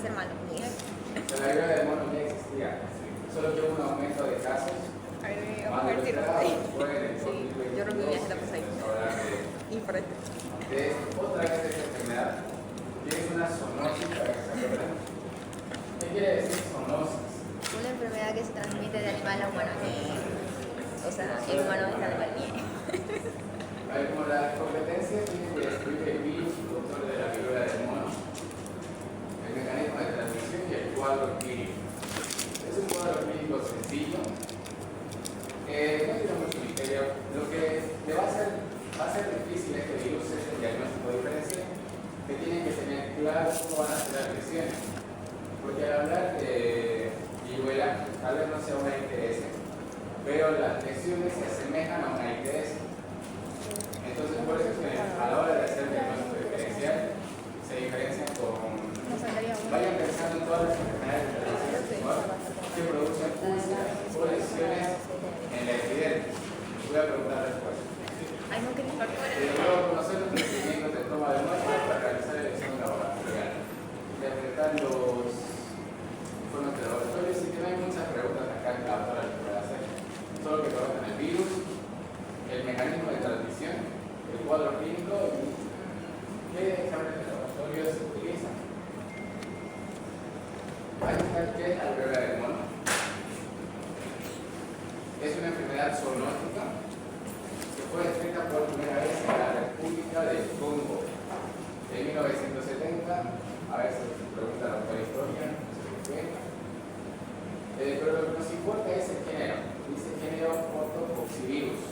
ser malo. La viruela del mono ya existía, solo que hubo un aumento de casos. A ver, Más vamos a de ver si lo lo ahí. esperado, fue en el Sí, yo creo que 2022, ya está pues ahí. empezó a hablar Y por esto. de otra vez de esta enfermedad, que es una zoonosis, para que se acuerden. ¿Qué quiere decir zoonosis? Una enfermedad que se transmite de animal a humano. O sea, el humano es animal. A ver, como las competencias tienen que describir el virus productor de la viruela del mono, el mecanismo de transmisión y el cuadro clínico. Es un cuadro clínico sencillo. No tiene mucho misterio. Lo que le va a ser difícil a este virus es el diagnóstico diferencial, que tienen que tener claro cómo van a ser las lesiones. Porque al hablar de viruela, tal vez no sea una ITS, pero las lesiones se asemejan a una ITS. Entonces, por eso es que a la hora de hacer el diagnóstico diferencial, se diferencian con... Vayan pensando en todas las enfermedades de transmisión sexual que producen úlceras o lesiones en la epidermis. Voy a preguntar después. Luego conocer los procedimientos de toma de muestras para realizar el examen laboratorial. Interpretar los informes de laboratorio. Sí que no hay muchas preguntas acá que la autora les puede hacer. Solo que conozcan el virus, el mecanismo de transmisión, el cuadro clínico y qué exámenes de laboratorio se utilizan. Hay que saber qué es la viruela del mono. Es una enfermedad zoonótica que fue descrita por primera vez en la República del Congo en 1970. A ver si se pregunta la autora historia, no sé por qué. Pero lo que nos importa es el género. Dice género Orthopoxivirus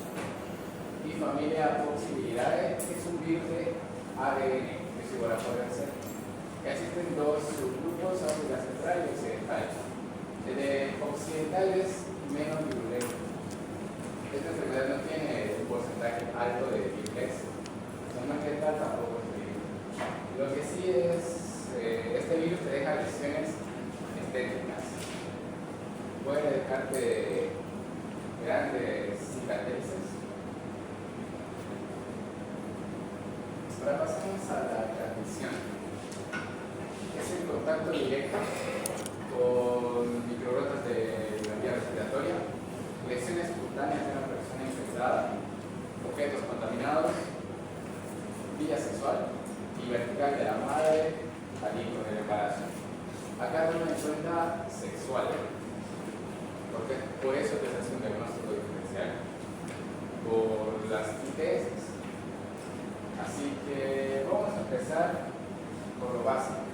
y familia Poxviridae, es un virus de ADN, que es igual a poder. Existen dos subgrupos, África central y occidental. El de occidental es menos virulento. Esta enfermedad no tiene un porcentaje alto de virulencia. No es letal, tampoco es virulento. Lo que sí es, este virus te deja lesiones estéticas. Puede dejarte grandes cicatrices. Ahora pasamos a la transmisión. Es el contacto directo con microbiotas de la vía respiratoria, lesiones cutáneas de una persona infectada, objetos contaminados, vía sexual y vertical de la madre al hijo en el embarazo. Acá tomen en cuenta sexual, porque por eso te hace un diagnóstico diferencial por las ITS. Así que vamos a empezar por lo básico.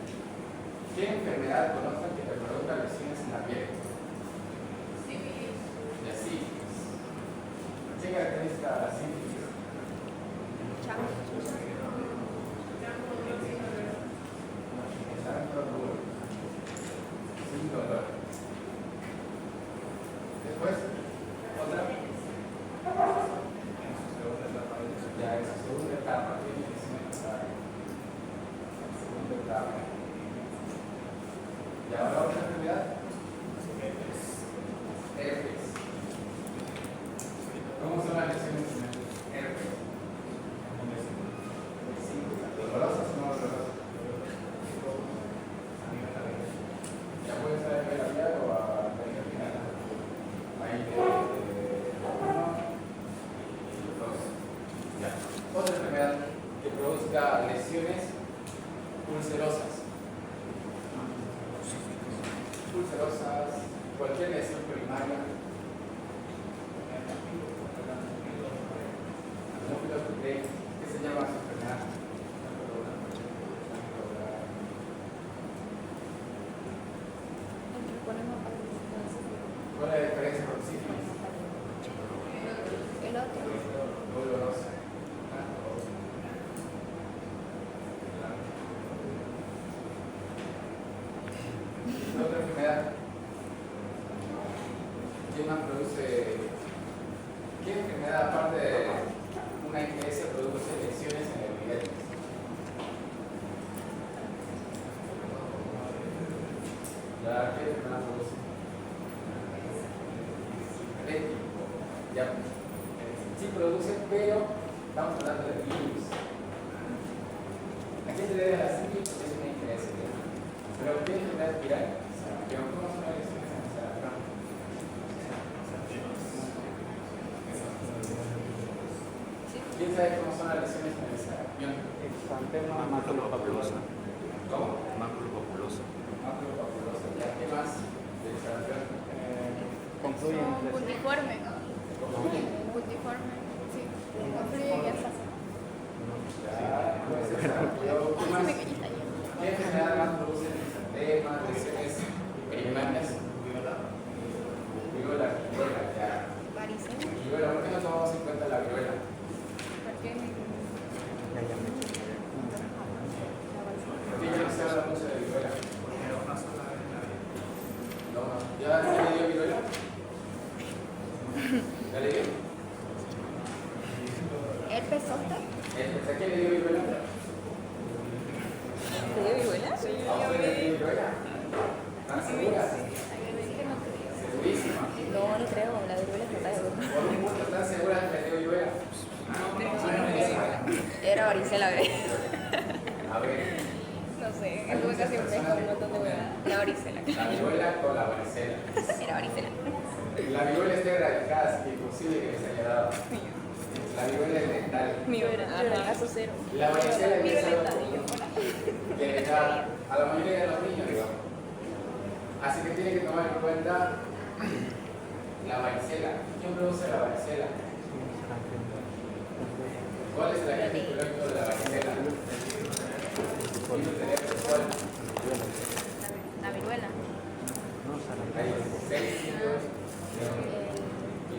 ¿Qué enfermedad conocen que te provoca lesiones en la piel? Sífilis. La sífilis. ¿Qué caracteriza la sífilis? Sin dolor. Después, otra. Ya, en su segunda etapa, tiene que ser necesario. Segunda etapa. Y ahora otra enfermedad. Herpes. ¿Cómo son las lesiones en el herpes? ¿Dolorosas o no dolorosas? Ya puedes saber que la vía o a la final. Ahí uno y dos. Ya. Otra enfermedad que produzca lesiones ulcerosas. Ulcerosas, cualquier lesión primaria, ¿qué se llama su enfermedad? ¿Cuál es la diferencia con sífilis? El otro. Dolorosa. Otra enfermedad. ¿Quién más produce? ¿Qué enfermedad aparte de una ITS produce lesiones en el epidermis? ¿Ya qué enfermedad produce? Eléctrico. Ya. Sí produce, pero estamos hablando de virus. ¿A qué se debe la sífilis? Es una ITS. Pero ¿quién es la espiral? ¿Cómo son las lesiones en el sarampión? ¿Quién sabe cómo son las lesiones en el sarampión? Exantema maculopapulosa. ¿Cómo? Maculopapulosa. Maculopapulosa. ¿Ya qué más del sarampión? Confluyen en tres. Multiforme. ¿Confluyen? Multiforme. Sí. Confluyen y hasta. Ya, pues el sarampión. ¿Qué más? ¿Qué enfermedad más produce exantemas, lesiones primaриas? Viruela, ya. Varicela. Viruela, ¿por qué no tomamos en cuenta la viruela? Porque Porque ya no se habla mucho de viruela. No, ¿ya le dio viruela? ¿Ya le dio? Herpes zóster. ¿A quién le dio viruela? ¿Te dio viruela? ¿A usted le dio viruela? ¿Están seguras? Segurísima. No, no creo. La viruela es fatal. ¿Por un punto están seguras que le dio viruela? Era varicela, bebé. A ver, No sé, estuve casi un mes con un montón de huevadas. La varicela. la viruela con la varicela. Era varicela. La viruela está erradicada, así que imposible que les haya dado. La viruela es letal. Mi viruela. Caso cero. La varicela es algo que le da a la mayoría de los niños, digamos. Así que tiene que tomar en cuenta la varicela. ¿Quién produce la varicela? ¿Cuál es el agente etiológico de la varicela? ¿Cuál? La viruela. Hay 6 tipos.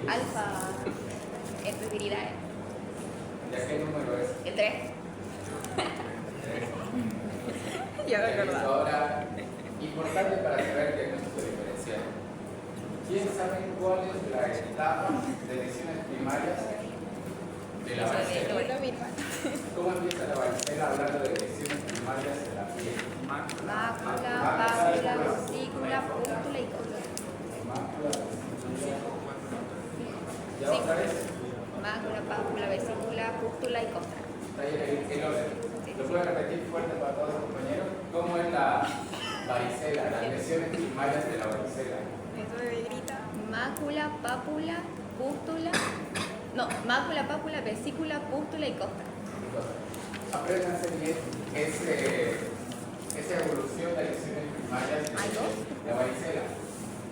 Alfa. Herpes viridae. ¿Ya qué número es? El 3. Ya me acordaba. Ahora, importante para saber el diagnóstico diferencial. ¿Quién sabe cuál es la etapa de lesiones primarias de la varicela? ¿Cómo empieza la varicela hablando de lesiones primarias de la piel? Mácula, pápula, vesícula, pústula y costra. Mácula, ¿ya otra vez? Mácula, pápula, vesícula, pústula y costra. Está ahí el orden. ¿Lo puede repetir fuerte para todos los compañeros? ¿Cómo es la varicela, las lesiones primarias de la varicela? eso bebé grita. Mácula, pápula, pústula. No, mácula, pápula, vesícula, pústula y costra. Apréndanse bien esa evolución de lesiones primarias ¿Hay dos? de la varicela,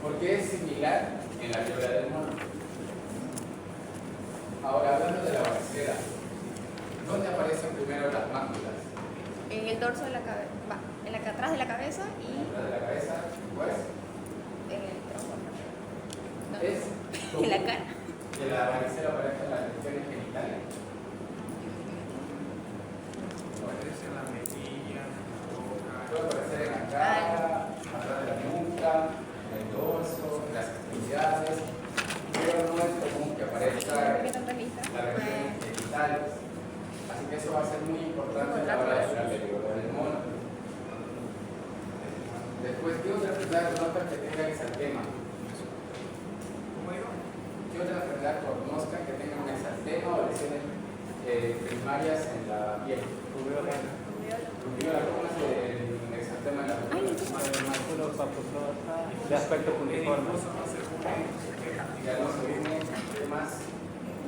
porque es similar en la viruela del mono. Ahora, hablando de la varicela, ¿dónde aparecen primero las máculas? En el dorso de la cabeza. Va, en la atrás de la cabeza y ¿Atrás de la cabeza? Pues, en el tronco. No, es en la cara. que la varicela aparezca en las lesiones genitales. Aparece en la mejilla, en la boca. Puede aparecer en la cara, atrás de la nuca, en el dorso, en las extremidades, pero no es común que aparezca ¿Qué tanta lista? las regiones genitales. Así que eso va a ser muy importante a la hora de hablar del viruela del mono. Después, ¿qué otra enfermedad conozcan que tenga exantema? ¿Qué otra enfermedad conozcan que tenga un exantema o lesiones primarias en la piel? Rubiola, ¿cómo es el exantema en la piel? Maculopapulosa de aspecto puntiforme. Ya no se une, ¿qué más?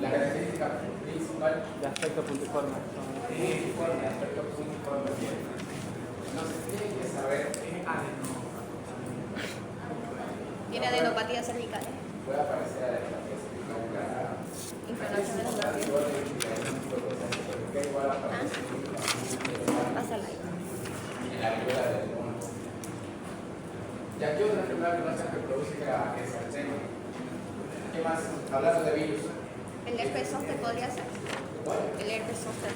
La característica principal De aspecto puntiforme. puntiforme, aspecto puntiforme. Entonces tienen que saber, Tiene adenopatía cervical. puede aparecer a la cervical. Inflamación de los nervios. Igual aparece Pásala ahí. en la viruela del mono. ¿Ya qué otra enfermedad conocen que produce exantema? ¿Qué más? Hablando de virus. El herpes zóster podría ser. ¿Cuál? El herpes zóster.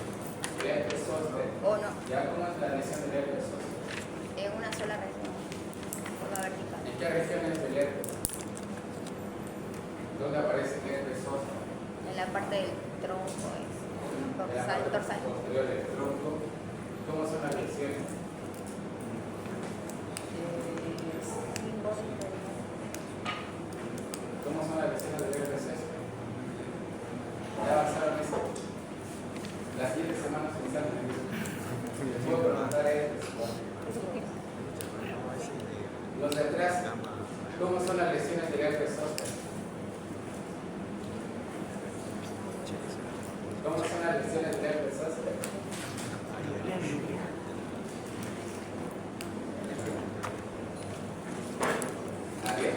El herpes zóster. O no. ¿Ya cómo es la lesión del herpes zóster? En una sola región. Por la vertical. ¿En qué regiones del herpes? ¿Dónde aparece el herpes zóster? En la parte del tronco es. En la Dorsal, parte dorsal. posterior del tronco. ¿Cómo son las lesiones? ¿Cómo son las lesiones del herpes zóster? ¿Ya avanzaron eso? Las 7 semanas pensando en eso. Les puedo preguntar a ellos. Los de atrás, ¿cómo son las lesiones del herpes zóster? ¿Cómo son las lesiones del herpes zóster? ¿Nadie?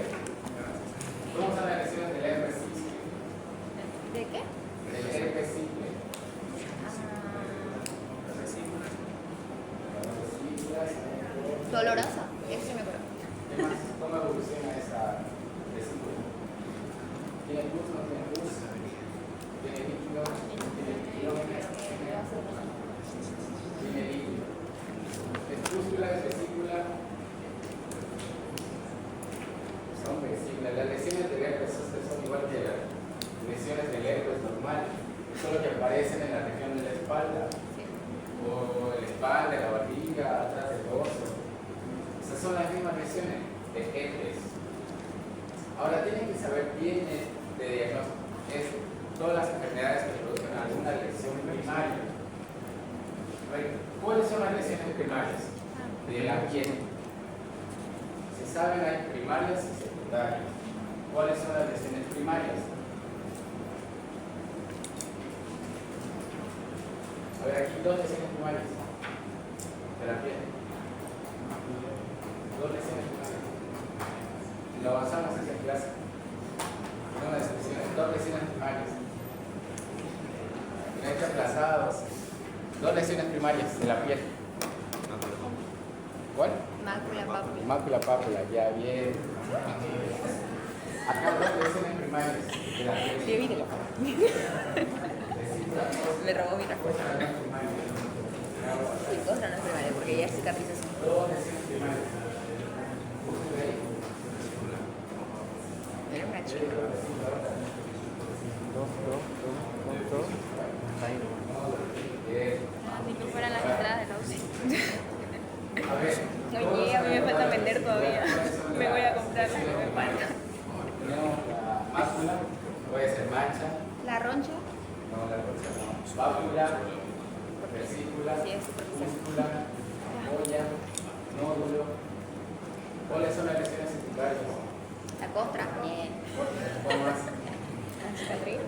¿Cómo son las lesiones del herpes simple? ¿De qué? Del herpes simple. Dolorosa. Eso sí me acuerdo. ¿Qué más? ¿Cómo evoluciona esa vesícula? ¿Tiene pus? ¿No tiene pus? ¿Tiene líquido? ¿Tiene líquido? Tiene líquido. ¿Es pústula? ¿Es vesícula? Son vesículas. Las lesiones del herpes zóster son igual que las lesiones del herpes normal, solo que aparecen en la región de la espalda, o en la espalda, en la barriga, atrás del dorso. Esas son las mismas lesiones de herpes. Ahora tienen que saber bien de diagnóstico. Es todas las enfermedades que producen alguna lesión primaria. A ver, ¿cuáles son las lesiones primarias de la piel? Si saben, hay primarias y secundarias. ¿Cuáles son las lesiones primarias? A ver, aquí dos lesiones primarias de la piel. Dos lesiones primarias. Lo avanzamos en esa clase. Una descripción, dos lesiones primarias. Derechos aplazados. Dos lesiones primarias de la piel. ¿Cuál? Mácula, pápula. Mácula, pápula, ya bien. Acá dos lesiones primarias de la piel. Divídelo. Vesícula, Me robó mi respuesta. costra, no primaria. Sí, costra no es primaria porque ya es cicatrización. Dos lesiones primarias. Era una chica. Bien. Ni que fueran las entradas de la UCI. A ver. Oye, a mí me falta vender todavía. Me voy a comprar lo que me falta. Tenemos la mácula, puede ser mancha, La roncha. no la roncha, no. Pápula, vesícula, Sí, es superficial. pústula, ampolla, nódulo. ¿Cuáles son las lesiones secundarias? La costra. Bien. ¿Cuál más? La cicatriz.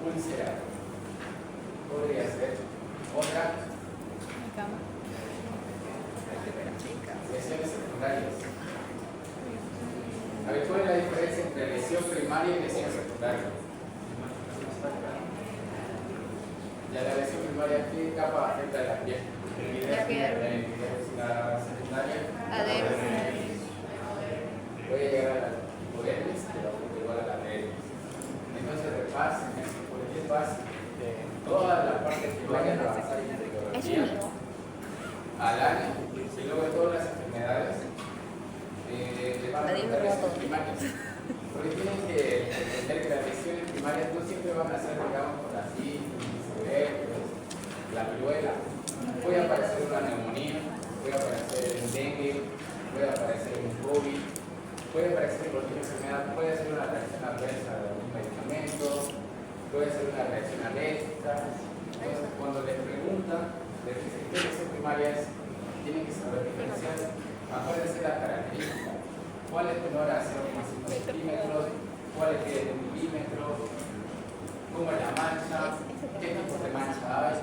Úlcera. Podría ser. Otra. Mi cama. Lesiones secundarias. A ver, ¿cuál es la diferencia entre lesión primaria y lesión secundaria? Ya la lesión primaria, ¿qué capa afecta de la piel? La piel. La secundaria La dermis. puede llegar a la hipodermis, pero igual a la dermis. Entonces repasen eso, porque es básico. Toda la parte que vayan a avanzar en Es epidemiología único. al año y luego de todas las enfermedades le van a preguntar lesiones primarias. Porque tienen que entender que las lesiones primarias no siempre van a ser, digamos, por la sífilis, la viruela. Puede aparecer una neumonía, puede aparecer un dengue, puede aparecer un COVID, puede aparecer cualquier enfermedad, puede ser una reacción adversa de algún medicamento, puede ser una reacción alérgica. Entonces, cuando les preguntan de qué lesión primaria es, tienen que saber diferenciar. Acuérdense de las características. ¿Cuál es menor a 0,5 centímetros? ¿Cuál es de 1 milímetro? ¿Cómo es la mancha? ¿Qué tipos de mancha hay?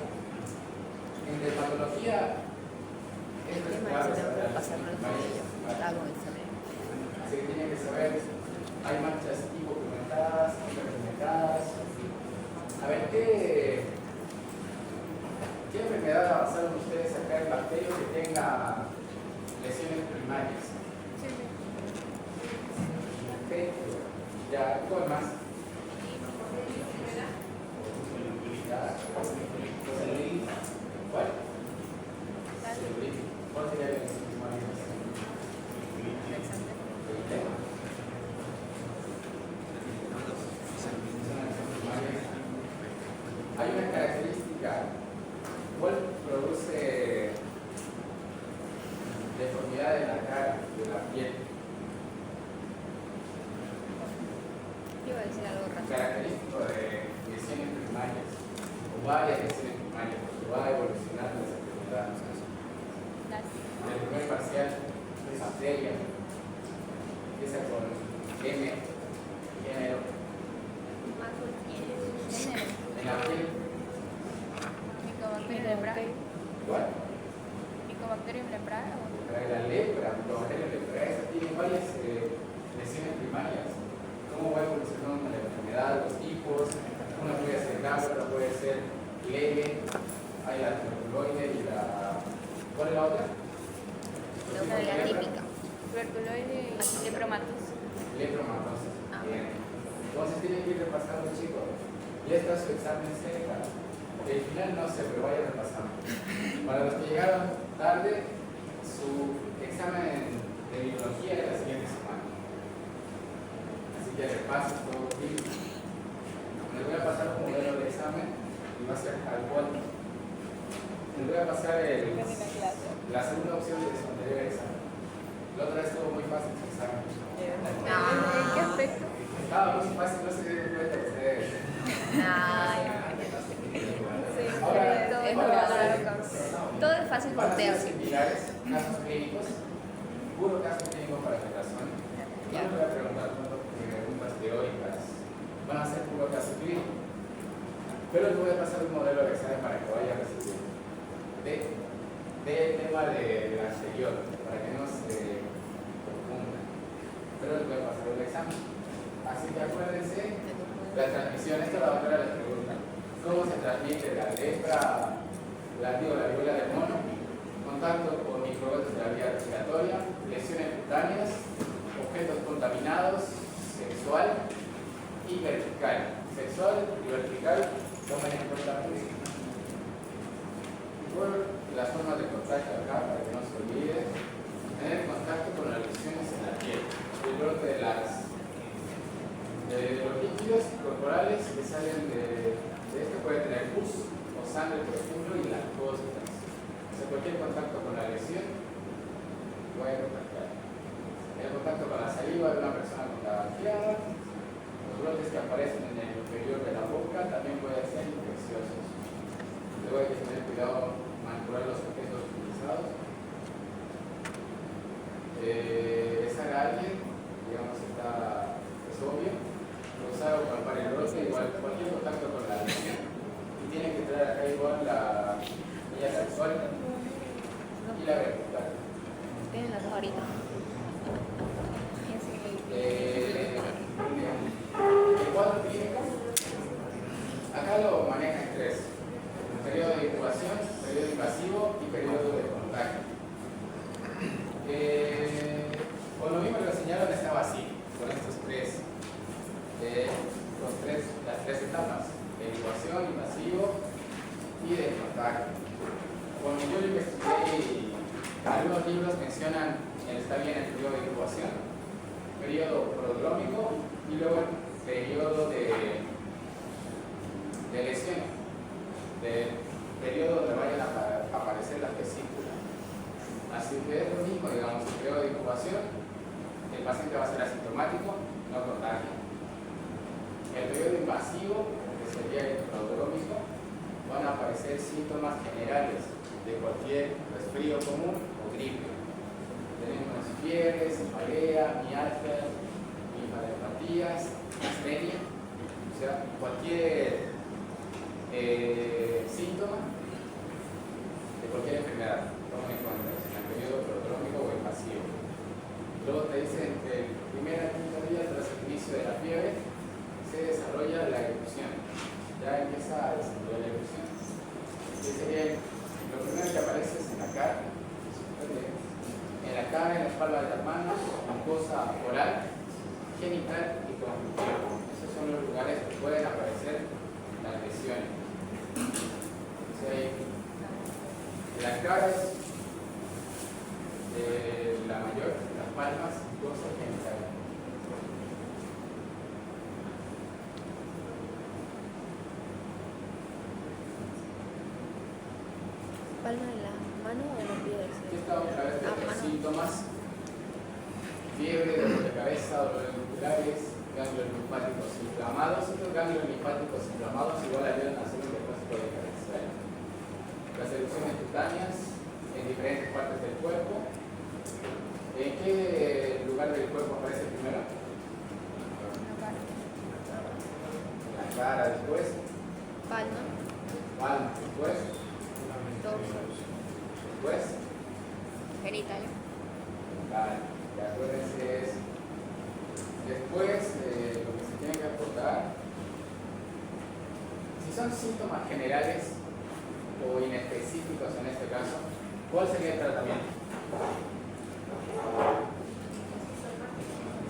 En dermatología, esto es clave saber las primarias. Así que tienen que saber, hay manchas hipopigmentadas, hiperpigmentadas. A ver, ¿qué enfermedad avanzaron ustedes acá en bacterio que tenga lesiones primarias? Ok, ya, ¿cuál más? ¿Cuál? ¿Cuál sería la lesión primaria? Hay una característica, ¿cuál produce deformidad en la cara, de la piel? Iba a decir algo raro. Característico de lesiones primarias, o varias lesiones primarias, porque va evolucionando esa lepra? Igual. ¿Micobacterium leprae? La lepra, Mycobacterium leprae, tiene varias lesiones primarias. ¿Cómo va evolucionando la enfermedad, los tipos? Una puede ser grave, otra puede ser leve. Hay la tuberculoide y la... ¿Cuál es la otra? La típica. Tuberculoide y lepromatis. Lepromatosis. Ah. Bien. Entonces tienen que ir repasando, chicos. Ya está su examen cerca. El final no sé, pero vaya repasando. Para los que llegaron tarde, su examen de biología es la siguiente semana. Así que repasen todo. Les voy a pasar un modelo de examen y va a ser al cual. Les voy a pasar la segunda opción de su anterior examen. La otra estuvo muy fácil su examen. ¿En qué aspecto? Estaba muy fácil, no se dieron cuenta ustedes. Ay, todo es fácil Van a por ser tercio. similares, casos clínicos, puro caso clínico para el corazón. No les voy a preguntar preguntas teóricas, van a ser puro caso clínico. Pero les voy a pasar un modelo de examen para que vaya recibiendo. Del tema del anterior, para que no se confundan. Pero les voy a pasar el examen. Así que acuérdense, la transmisión, esto la doctora les pregunta, ¿cómo se transmite la lepra, la viruela del mono? Contacto con microbios de la vía respiratoria, lesiones cutáneas, objetos contaminados, sexual y vertical. Sexual y vertical toman en cuenta por las formas de contacto acá, para que no se olvide. Tener contacto con las lesiones en la piel, el brote de los líquidos corporales que salen de esto puede tener pus o sangre, por ejemplo, y lactosa. O sea, cualquier contacto con la lesión puede contactar. El contacto con la saliva de una persona contagiada, los brotes que aparecen en el interior de la boca también pueden ser infecciosos. Luego hay que tener cuidado manipular los objetos utilizados. Besar a alguien, digamos, es obvio. Usar o palpar el brote, igual cualquier contacto con la lesión. Y tiene que traer acá igual la vía sexual y la vertical. Tienen las dos ahorita. El cuadro clínico, acá lo maneja en tres: periodo de incubación, periodo invasivo y periodo de contacto. Con lo mismo que lo señalaron, estaba así, con estos tres. Las tres etapas: de incubación, invasivo y de contacto. Cuando yo lo investigué, algunos libros mencionan, está bien el periodo de incubación, periodo prodrómico y luego el periodo de lesión, del periodo donde vayan a aparecer las vesículas. Así que es lo mismo, digamos, el periodo de incubación, el paciente va a ser asintomático, no contagia. El periodo invasivo, que sería el prodrómico, van a aparecer síntomas generales de cualquier resfrío común o gripe. Tenemos fiebre, cefalea, mialgia, linfadenopatía, astenia, o sea, cualquier síntoma de cualquier enfermedad. Tomen en cuenta en el periodo prodrómico o invasivo. Luego te dicen que el primer a quinto día tras el inicio de la fiebre se desarrolla la erupción. Ya empieza a desarrollar la erupción. Y sería lo primero que aparece es en la cara, en la espalda de las manos, mucosa oral, genital y conjuntiva. Esos son los lugares que pueden aparecer las lesiones. O sea, la cara es la mayor, las palmas, mucosa genital. ¿Palma de la mano o de los pies? Aquí está otra vez de los síntomas: fiebre, dolor de cabeza, dolores musculares, ganglios linfáticos inflamados. Estos ganglios linfáticos inflamados igual ayudan a hacer un depósito de cabeza. Las erupciones cutáneas en diferentes partes del cuerpo. ¿En qué lugar del cuerpo aparece primero? En la cara después. Palma. Palma después. Genital. Vale, y acuérdense eso. Después, lo que se tiene que aportar, si son síntomas generales o inespecíficos en este caso, ¿cuál sería el tratamiento?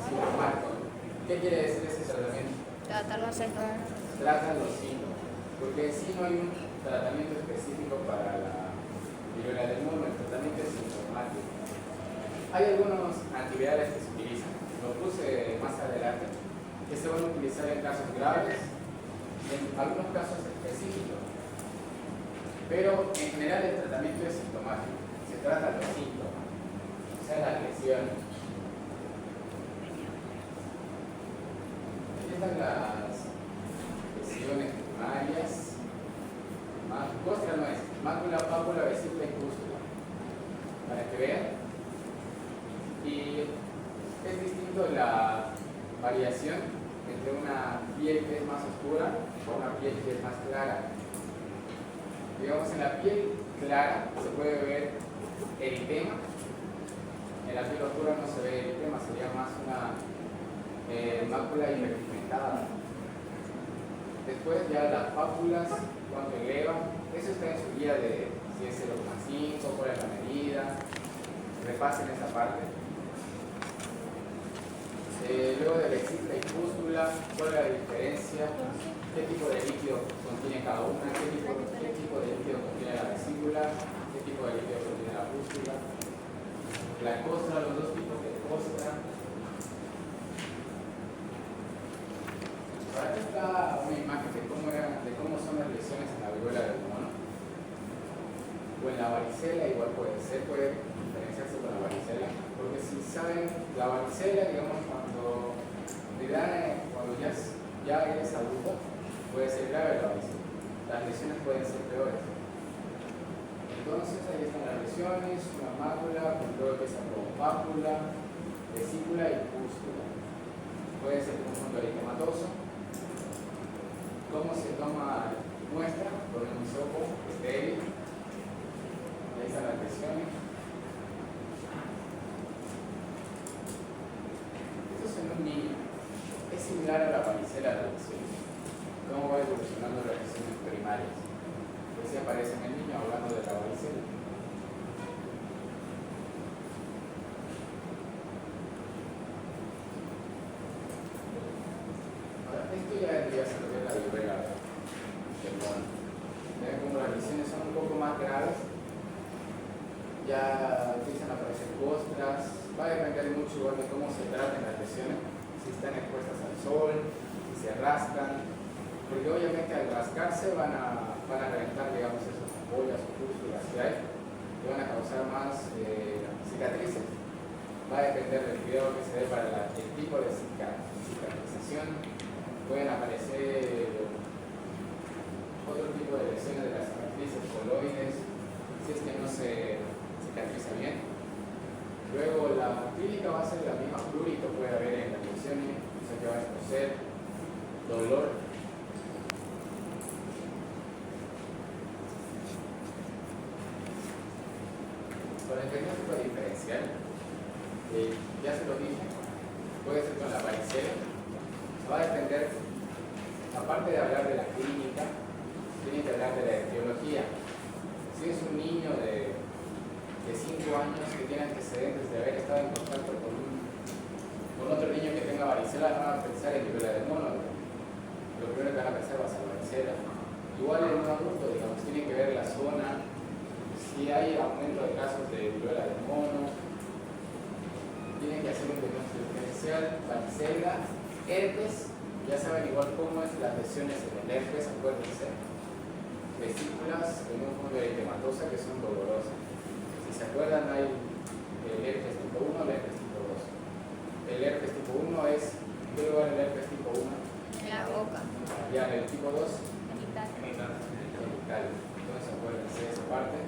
Sintomático. ¿Qué quiere decir ese tratamiento? Tratarlo de acercar. Tratan los síntomas, porque si no hay un tratamiento específico para la viruela del mono, el tratamiento es sintomático. Hay algunos antivirales que se utilizan, lo puse más adelante, que se van a utilizar en casos graves, en algunos casos específicos, pero en general el tratamiento es sintomático, se trata los síntomas, o sea, las lesiones. Aquí están las lesiones primarias, costra no es, mácula, pápula, vesícula y pústula, para que vean. Y es distinto la variación entre una piel que es más oscura o una piel que es más clara. Digamos, en la piel clara se puede ver eritema, en la piel oscura no se ve eritema, sería más una mácula hiperpigmentada. Después ya las pápulas, cuando elevan, eso está en su guía de si es 0,5, cuál es la medida, repasen esa parte. Luego de vesícula y pústula, cuál es la diferencia, qué tipo de líquido contiene cada una, qué tipo de líquido contiene la vesícula, qué tipo de líquido contiene la pústula, la costra, los dos tipos de costra. Ahora está una imagen de cómo son las lesiones en la viruela del mono. O en la varicela igual puede diferenciarse con la varicela, porque si saben, la varicela, digamos, cuando ya eres adulto, puede ser grave la varicela. Las lesiones pueden ser peores. Entonces ahí están las lesiones, una mácula, con todo lo que es pápula, vesícula y pústula. Puede ser un punto eritematoso. ¿Cómo se toma muestra? Con un hisopo estéril. Ahí están las lesiones. Esto es en un niño. Es similar a la varicela de la lesión. ¿Cómo va evolucionando las lesiones primarias? Pues si aparece en el niño hablando de la varicela. Ahora, esto ya vendría a ser lo que es la viruela del mono. Ven como las lesiones son un poco más graves, ya empiezan a aparecer costras, va a depender mucho igual de cómo se traten las lesiones, si están expuestas al sol, si se rascan, porque obviamente al rascarse van a reventar, digamos, esas ampollas o pústulas que hay, que van a causar más cicatrices. Va a depender del cuidado que se dé para el tipo de cicatrización. Pueden aparecer otro tipo de lesiones de las cicatrices coloides, si es que no se cicatriza bien. Luego la clínica va a ser la misma, prurito puede haber en las lesiones, o sea que va a escocer, dolor. Con el diagnóstico diferencial, ya se lo dije, puede ser con la varicela. Va a depender, aparte de hablar de la clínica, tiene que hablar de la etiología. Si es un niño de 5 años que tiene antecedentes de haber estado en contacto con otro niño que tenga varicela, no van a pensar en viruela del mono. Lo primero que van a pensar va a ser varicela. Igual en un adulto, digamos, tiene que ver la zona, si hay aumento de casos de viruela del mono, tienen que hacer un diagnóstico diferencial, varicela, herpes, ya saben igual cómo es las lesiones en el herpes, acuérdense, vesículas en un fondo eritematosa que son dolorosas. Si se acuerdan, hay el herpes tipo 1 y el herpes tipo 2. El herpes tipo 1 es, ¿en qué lugar el herpes tipo 1? En la boca. Ya, el tipo 2, Genital. genital. Entonces acuérdense de esa parte.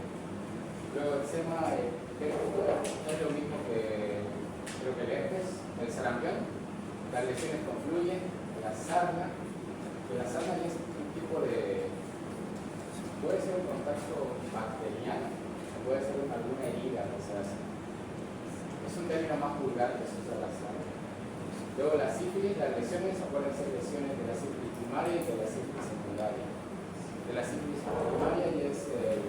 Luego eczema es lo mismo que creo que el herpes, el sarampión. Las lesiones confluyen, la sarna ya es un tipo de, puede ser un contacto bacteriano, o puede ser alguna herida que se hace. un término más vulgar que se usa bastante. Luego la sífilis, las lesiones pueden ser lesiones de la sífilis primaria y de la sífilis secundaria. De la sífilis primaria y es el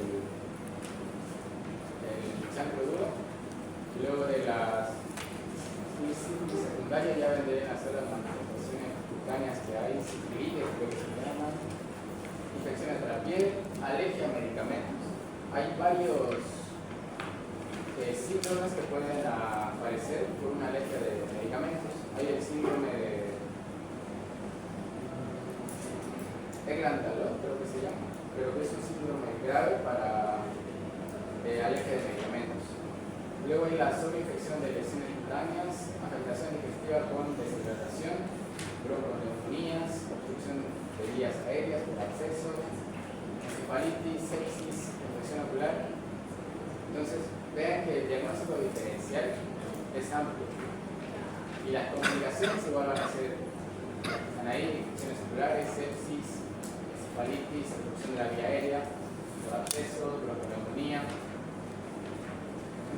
chancro duro, y luego de la sífilis secundaria ya vendrían a ser las manifestaciones cutáneas que hay, sifilitis, creo que se llaman, infecciones de la piel, alergia a medicamentos. Hay varios síndromes que pueden aparecer por una alergia de medicamentos. Hay el síndrome de Ehlers-Danlos, creo que se llama, pero que es un síndrome grave para alergia de medicamentos. Luego hay la sobreinfección de lesiones cutáneas, afectación digestiva con deshidratación, bronconeumonías, obstrucción de vías aéreas por acceso, encefalitis, sepsis, infección ocular. Entonces, vean que el diagnóstico diferencial es amplio y las complicaciones igual van a ser, están ahí, infecciones oculares, sepsis, encefalitis, obstrucción de la vía aérea, por acceso, bronconeumonía.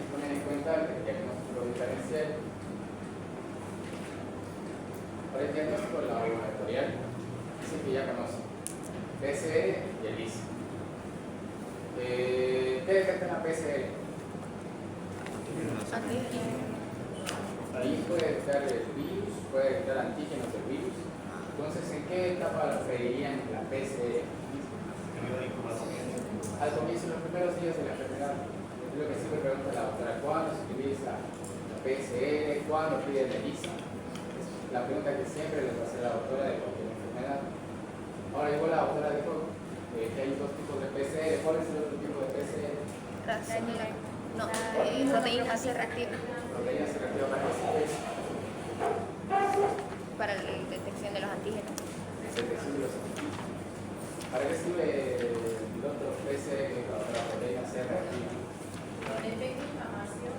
Poner en cuenta el diagnóstico diferencial. Para el diagnóstico laboratorial, dicen que ya conocen PCR y ELISA. ¿Qué detecta la PCR? Ahí puede detectar el virus, puede detectar antígenos del virus. Entonces, ¿en qué etapa la pedirían la PCR? Al comienzo, en los primeros días de la enfermedad. Es lo que siempre pregunta la doctora: ¿cuándo se utiliza la PCR? ¿Cuándo pide el ELISA? Es la pregunta que siempre les va a hacer la doctora de cualquier enfermedad. Ahora, igual la doctora dijo que hay dos tipos de PCR. ¿Cuál es el otro tipo de PCR? No, proteína C reactiva. Proteína C reactiva, ¿para qué sirve? Para la detección de los antígenos. Detección de los antígenos. ¿Para qué sirve el otro PCR que la proteína C reactiva? Detecta inflamación.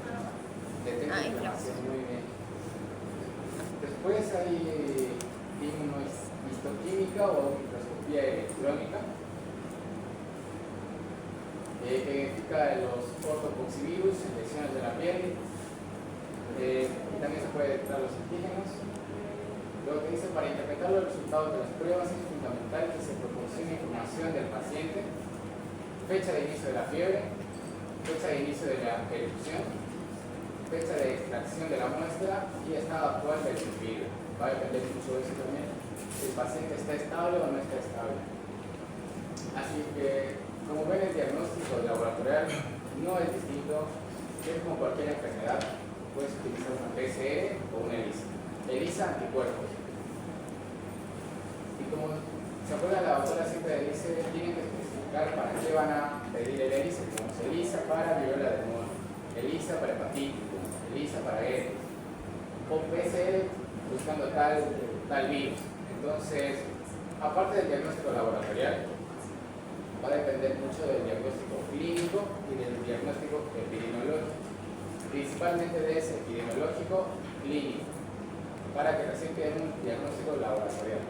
Detecta inflamación, muy bien. Después hay inmunohistoquímica o microscopía electrónica, que identifica los ortopoxivirus, infecciones de la piel. También se puede detectar los antígenos. Lo que dice: para interpretar los resultados de las pruebas es fundamental que se proporcione información del paciente, fecha de inicio de la fiebre, fecha de inicio de la erupción, fecha de extracción de la muestra y estado actual del individuo. Va a depender mucho de eso también, si el paciente está estable o no está estable. Así que, como ven, el diagnóstico laboratorial no es distinto, es como cualquier enfermedad. Puedes utilizar una PCR o una ELISA. ELISA, anticuerpos. Y como se acuerdan, la doctora siempre dice: tienen que especificar para qué van a pedir el ELISA. Como ELISA para viruela del mono, ELISA para hepatitis, ELISA para herpes, o PCR buscando tal virus. Entonces, aparte del diagnóstico laboratorial, va a depender mucho del diagnóstico clínico y del diagnóstico epidemiológico, principalmente de ese epidemiológico clínico, para que recién den un diagnóstico laboratorial.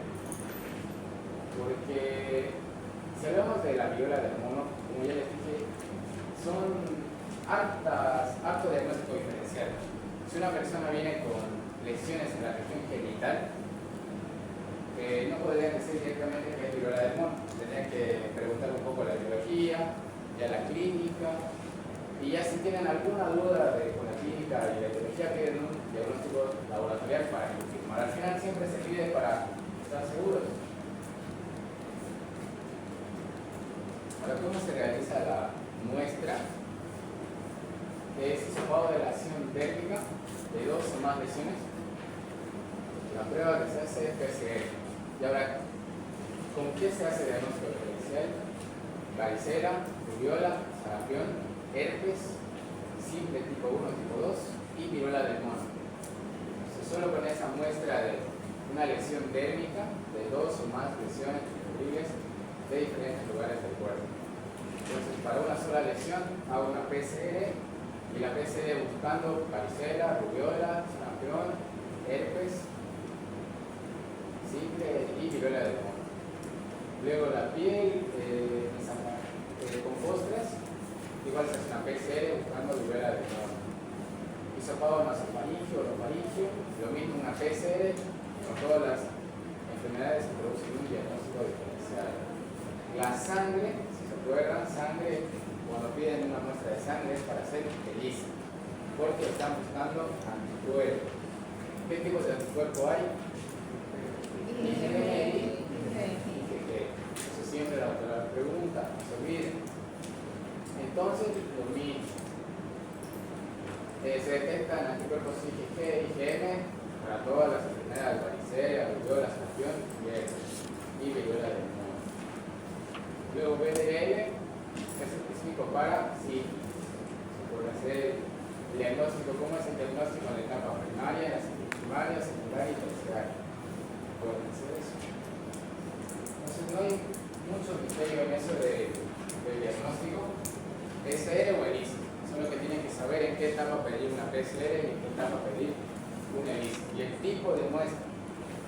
Porque si hablamos de la viruela del mono, como ya les dije, son harto diagnóstico diferencial. Si una persona viene con lesiones en la región genital, no podrían decir directamente que es viruela del mono. Tendrían que preguntar un poco la biología, ya la clínica, y ya si tienen alguna duda con la clínica y la biología, piden un diagnóstico laboratorial para confirmar. Al final siempre se pide para estar seguros. Ahora, ¿cómo se realiza la muestra? Es hisopado de la acción térmica de 2 o más lesiones. La prueba que se hace es PCR. Y ahora, ¿con qué se hace diagnóstico diferencial? Varicela, rubiola, sarampión, herpes, simple tipo 1, tipo 2 y viruela del mono. Solo con esa muestra de una lesión térmica de 2 o más lesiones distribuibles de diferentes lugares del cuerpo. Entonces, para una sola lesión hago una PCR, y la PCR buscando varicela, rubiola, sarampión, herpes, simple y viruela del mono. Luego la piel con costras, igual se hace una PCR buscando viruela del mono. Y hisopado nasofaringio o orofaringio, lo mismo una PCR, con todas las enfermedades que producen un diagnóstico diferencial. La sangre, si se acuerdan, sangre, cuando piden una muestra de sangre es para hacer ELISA, porque están buscando anticuerpos. ¿Qué tipos de anticuerpo hay? IgG. Eso siempre la pregunta, no se olviden. Entonces, lo mismo. Se detectan anticuerpos IgG, IgM para todas las enfermedades, varicela, viruela, sarampión y viruela del mono. Luego VDL es específico para sífilis. Se puede hacer el diagnóstico, ¿cómo es el diagnóstico en la etapa primaria, primaria, secundaria y terciaria? Pueden hacer eso. Entonces no hay mucho misterio en eso del diagnóstico. PCR o ELISA. Eso es lo que tienen que saber en qué etapa pedir una PCR y en qué etapa pedir una ELISA. Y el tipo de muestra.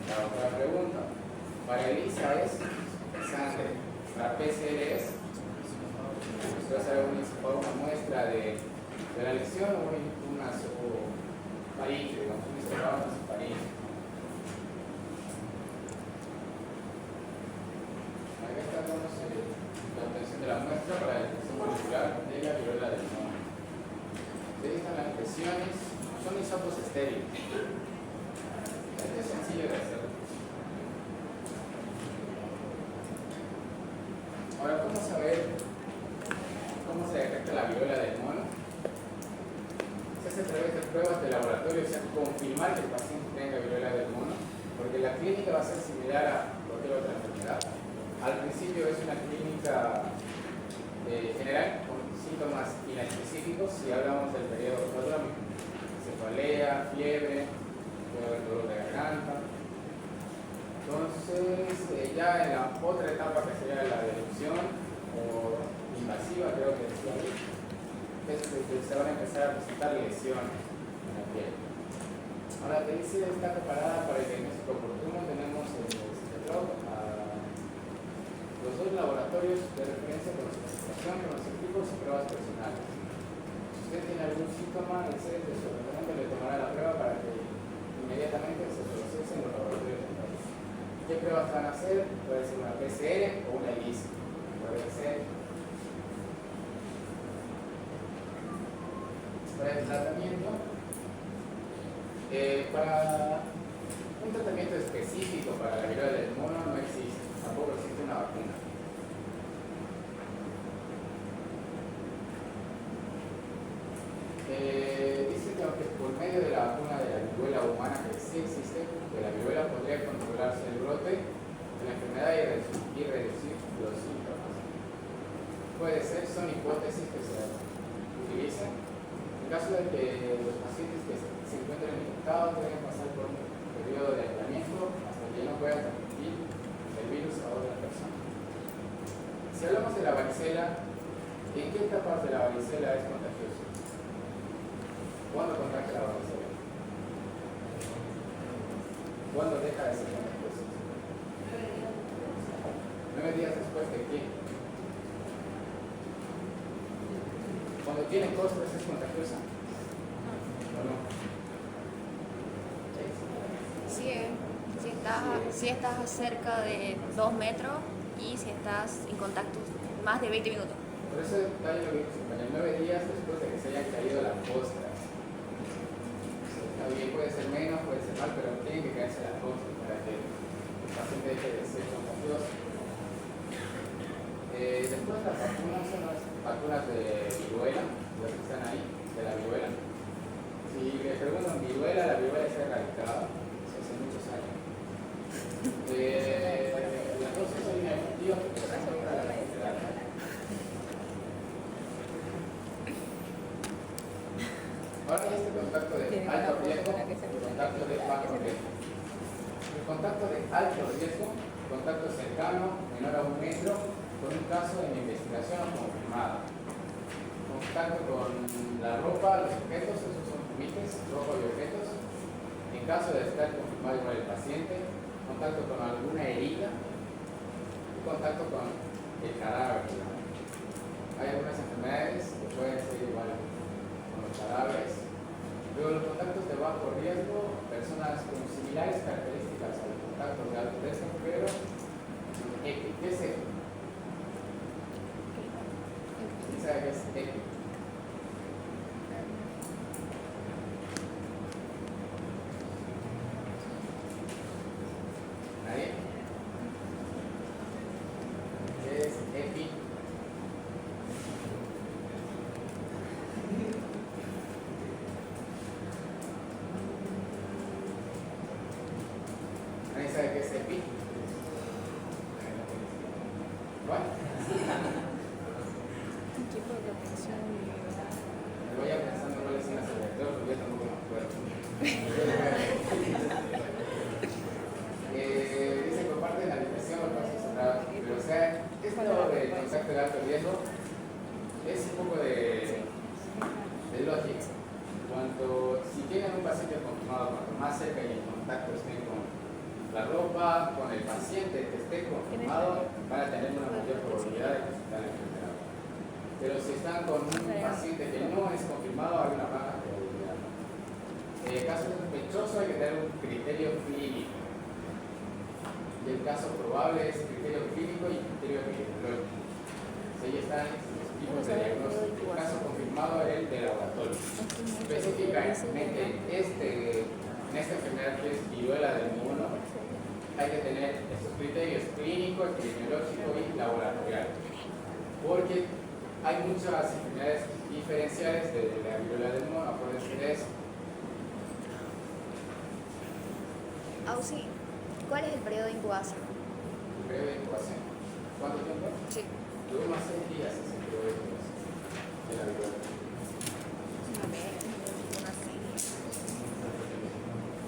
La otra pregunta. Para ELISA es sangre. Para PCR es usted va a hacer una muestra de la lesión o una faringe, digamos, un hisopado nasofaringio. Acá está la obtención de la muestra para la detección molecular de la viruela del mono. Se dictan las lesiones, son hisopos estériles. Esto es sencillo de hacer. Ahora, ¿cómo saber cómo se detecta la viruela del mono? Se hace a través de pruebas de laboratorio, o sea, confirmar que el paciente tenga viruela del mono, porque la clínica va a ser similar a cualquier otra enfermedad. Al principio es una clínica general con síntomas inespecíficos, si hablamos del periodo prodrómico, cefalea, fiebre, puede haber dolor de garganta. Entonces, ya en la otra etapa que sería la deducción o invasiva, creo que decía ahí, es que se van a empezar a presentar lesiones en la piel. Ahora, te dice, está preparada para el diagnóstico oportuno. Tenemos el CITETROC, los dos laboratorios de referencia con clasificación, con los equipos y pruebas personales. Si usted tiene algún síntoma, el CES de su departamento le tomará la prueba para que inmediatamente se procese en los laboratorios de país. ¿Qué pruebas van a hacer? Puede ser una PCR o una ELISA. Puede ser para el tratamiento. Para un tratamiento específico para la viruela del mono no existe, tampoco existe una vacuna. Dice que aunque por medio de la vacuna de la viruela humana que sí existe, que la viruela podría controlarse el brote de la enfermedad y reducir los síntomas. Puede ser, son hipótesis que se utilizan. En caso de que los pacientes que se encuentren infectados deben pasar por un periodo de aislamiento hasta que no puedan transmitir el virus a otra persona. Si hablamos de la varicela, ¿en qué etapa de la varicela es contagiosa? ¿Cuándo contagia la varicela? ¿Cuándo deja de ser contagiosa? 9 días después de qué? Cuando tiene costras es contagiosa. ¿O no? Si estás cerca de 2 metros y si estás en contacto más de 20 minutos. Por eso detalle lo que dice, 9 días después de que se hayan caído las costras. Está bien, puede ser menos, puede ser mal, pero tiene que caerse las costras para que el paciente deje de ser contagioso. Después las vacunas son las vacunas de viruela, las que están ahí, de la viruela. Si le preguntan viruela, la viruela está erradicada, eso hace muchos años. Las dosis son inefectivas porque se contra la enfermedad. Ahora este contacto de alto riesgo y contacto de bajo riesgo. El contacto de alto riesgo, contacto cercano, menor a 1 metro, con un caso en investigación confirmada. Contacto con la ropa, los objetos, esos son mites, ropa y objetos. En caso de estar confirmado igual el paciente, contacto con alguna herida y contacto con el cadáver. Hay algunas enfermedades que pueden ser igual con los cadáveres. Luego confirmado por riesgo, personas con similares características al contacto de alto riesgo, pero EPI. ¿Qué es EPI? ¿Quién sabe qué es EPI? ¿Nadie? ¿Qué es EPI? ¿Nadie sabe qué es EPI? ¿Cuál? Equipo de protección individual. Me voy a pensando cuál es una selector, porque yo tampoco me acuerdo. Dice que comparte la habitación o paso cerrado. Pero, o sea, esto del contacto de alto riesgo es un poco de lógica. Si tienen un paciente confirmado, cuanto más cerca y en contacto estén con la ropa, con el paciente que esté confirmado, van a tener una mayor probabilidad de presentar la enfermedad. Pero si están con un paciente que no es confirmado, hay una baja probabilidad. En el caso sospechoso hay que tener un criterio clínico. Y el caso probable es criterio clínico y criterio epidemiológico. Si ahí están los tipos de diagnóstico. El caso confirmado es el de laboratorio. Específicamente en esta enfermedad que es viruela del mono, hay que tener estos criterios clínico, epidemiológico y laboratorial. Porque hay muchas enfermedades diferenciales de la viruela del mono, acuérdense de eso. Auxi, ¿cuál es el periodo de incubación? El periodo de incubación. ¿Cuánto tiempo? Sí. Tuve más 6 días ese periodo de incubación de la viruela.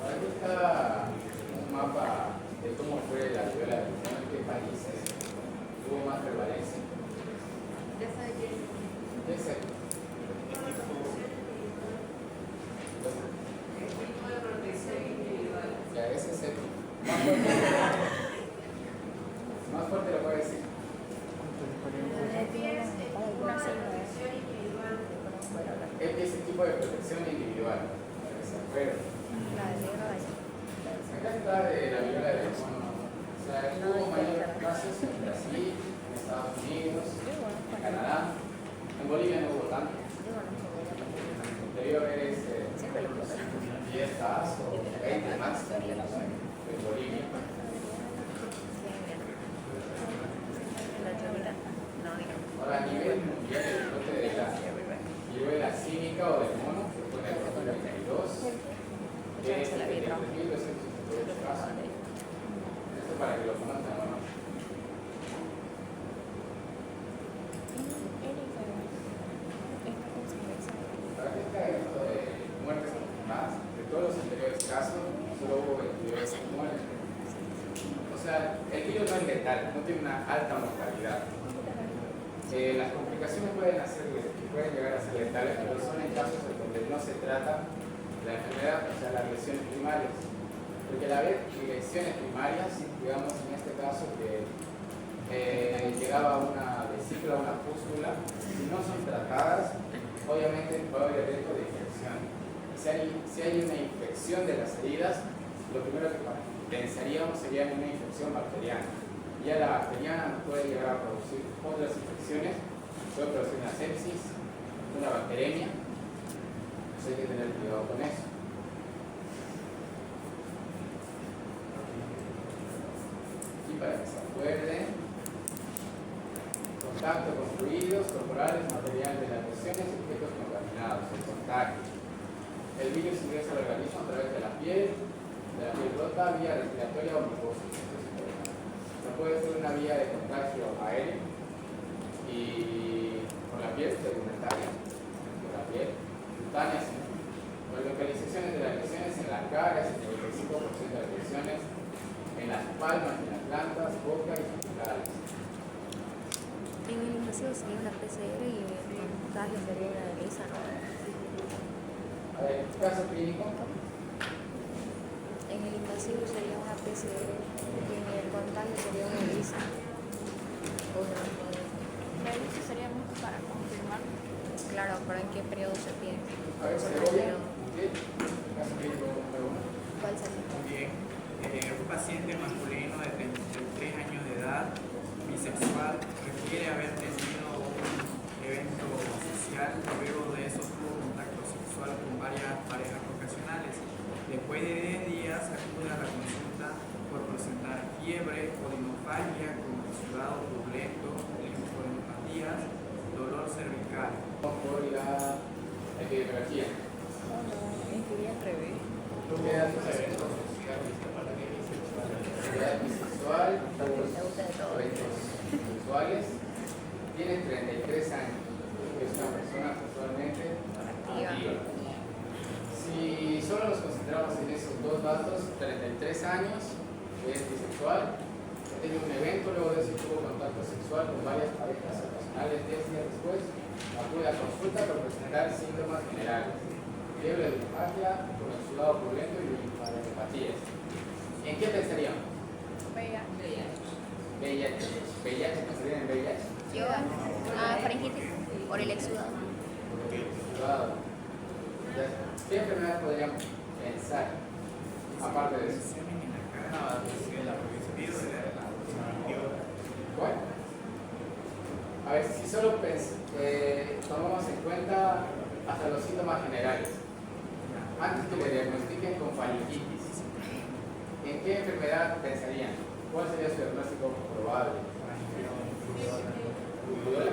Aquí está un mapa de cómo fue la viruela del mono, en qué países tuvo más prevalencia. ¿Qué es el? Ya, ese es el más fuerte lo puede decir. EPI es el tipo de protección individual. Acá está de la viruela del mono. O sea, hubo mayores casos en Brasil, en Estados Unidos, en Canadá. En Bolivia no hubo tanto. El interior es 10 casos o 20 más en Bolivia. Ahora, a nivel mundial, el brote de la viruela cínica o del mono, que fue en el 2022, que es el 3.268 casos. Esto para que lo conozcan, ¿no? Para que está esto de muertes confirmadas, de todos los anteriores casos, solo hubo 22 muertes. O sea, el virus no es letal, no tiene una alta mortalidad. Las complicaciones pueden llegar a ser letales, pero son en casos en donde no se trata la enfermedad, o sea, las lesiones primarias. Porque al haber lesiones primarias, digamos en este caso que llegaba a una vesícula, una pústula, si no son tratadas, obviamente puede haber riesgo de infección. Si hay una infección de las heridas, lo primero que pensaríamos sería en una infección bacteriana. Ya la bacteriana nos puede llegar a producir otras infecciones, puede producir una sepsis, una bacteremia, entonces hay que tener cuidado con eso. Y para que se acuerden, contacto con fluidos corporales, material de las lesiones y objetos contaminados, el contacto. El virus ingresa al organismo a través de la piel rota, vía respiratoria o mucosa. Puede ser una vía de contagio aéreo y con la piel segmentaria, con la piel cutánea, con localizaciones de las lesiones en la cara, 75% de las lesiones en las palmas, en las plantas, boca y genitales. En el invasivo sería una PCR y el contagio sería una ELISA, ¿no? A ver, caso clínico. En el invasivo sería una PCR y en el contagio sería una ELISA. La ELISA sería mucho para confirmar. Claro, pero ¿en qué periodo se pide? A ver, cebolla. ¿Qué? Casi que digo, pregunta. ¿Cuál sería? Muy bien. Un paciente masculino de 33 años de edad, bisexual, refiere haber tenido un evento social, luego de eso tuvo contacto sexual con varias parejas ocasionales. Después de 10 días acude a la consulta por presentar fiebre, odinofagia con sudado turbulento, linfonopatías, dolor cervical. Por la epidemiología. Oh, no, escribí al revés. ¿Tú qué datos eventos edad bisexual, Me gusta de todo. eventos sexuales? Tiene 33 años. Es una persona sexualmente activa. Si solo nos concentramos en esos dos datos, 33 años, es bisexual, ha tenido un evento, luego de eso tuvo contacto sexual con varias parejas ocasionales, 10 días después, acude a consulta por presentar síntomas generales, fiebre de linfagia, con el sudado purulento y linfadenopatía. ¿En qué pensaríamos? VIH. VIH, pensarían en VIH. Yo, faringitis, por el exudado. Sudado. ¿Qué enfermedad podríamos pensar aparte de eso? ¿Cuál? A ver, si solo tomamos en cuenta hasta los síntomas generales, antes que le diagnostiquen con faringitis, ¿en qué enfermedad pensarían? ¿Cuál sería su diagnóstico probable? ¿Rubiola?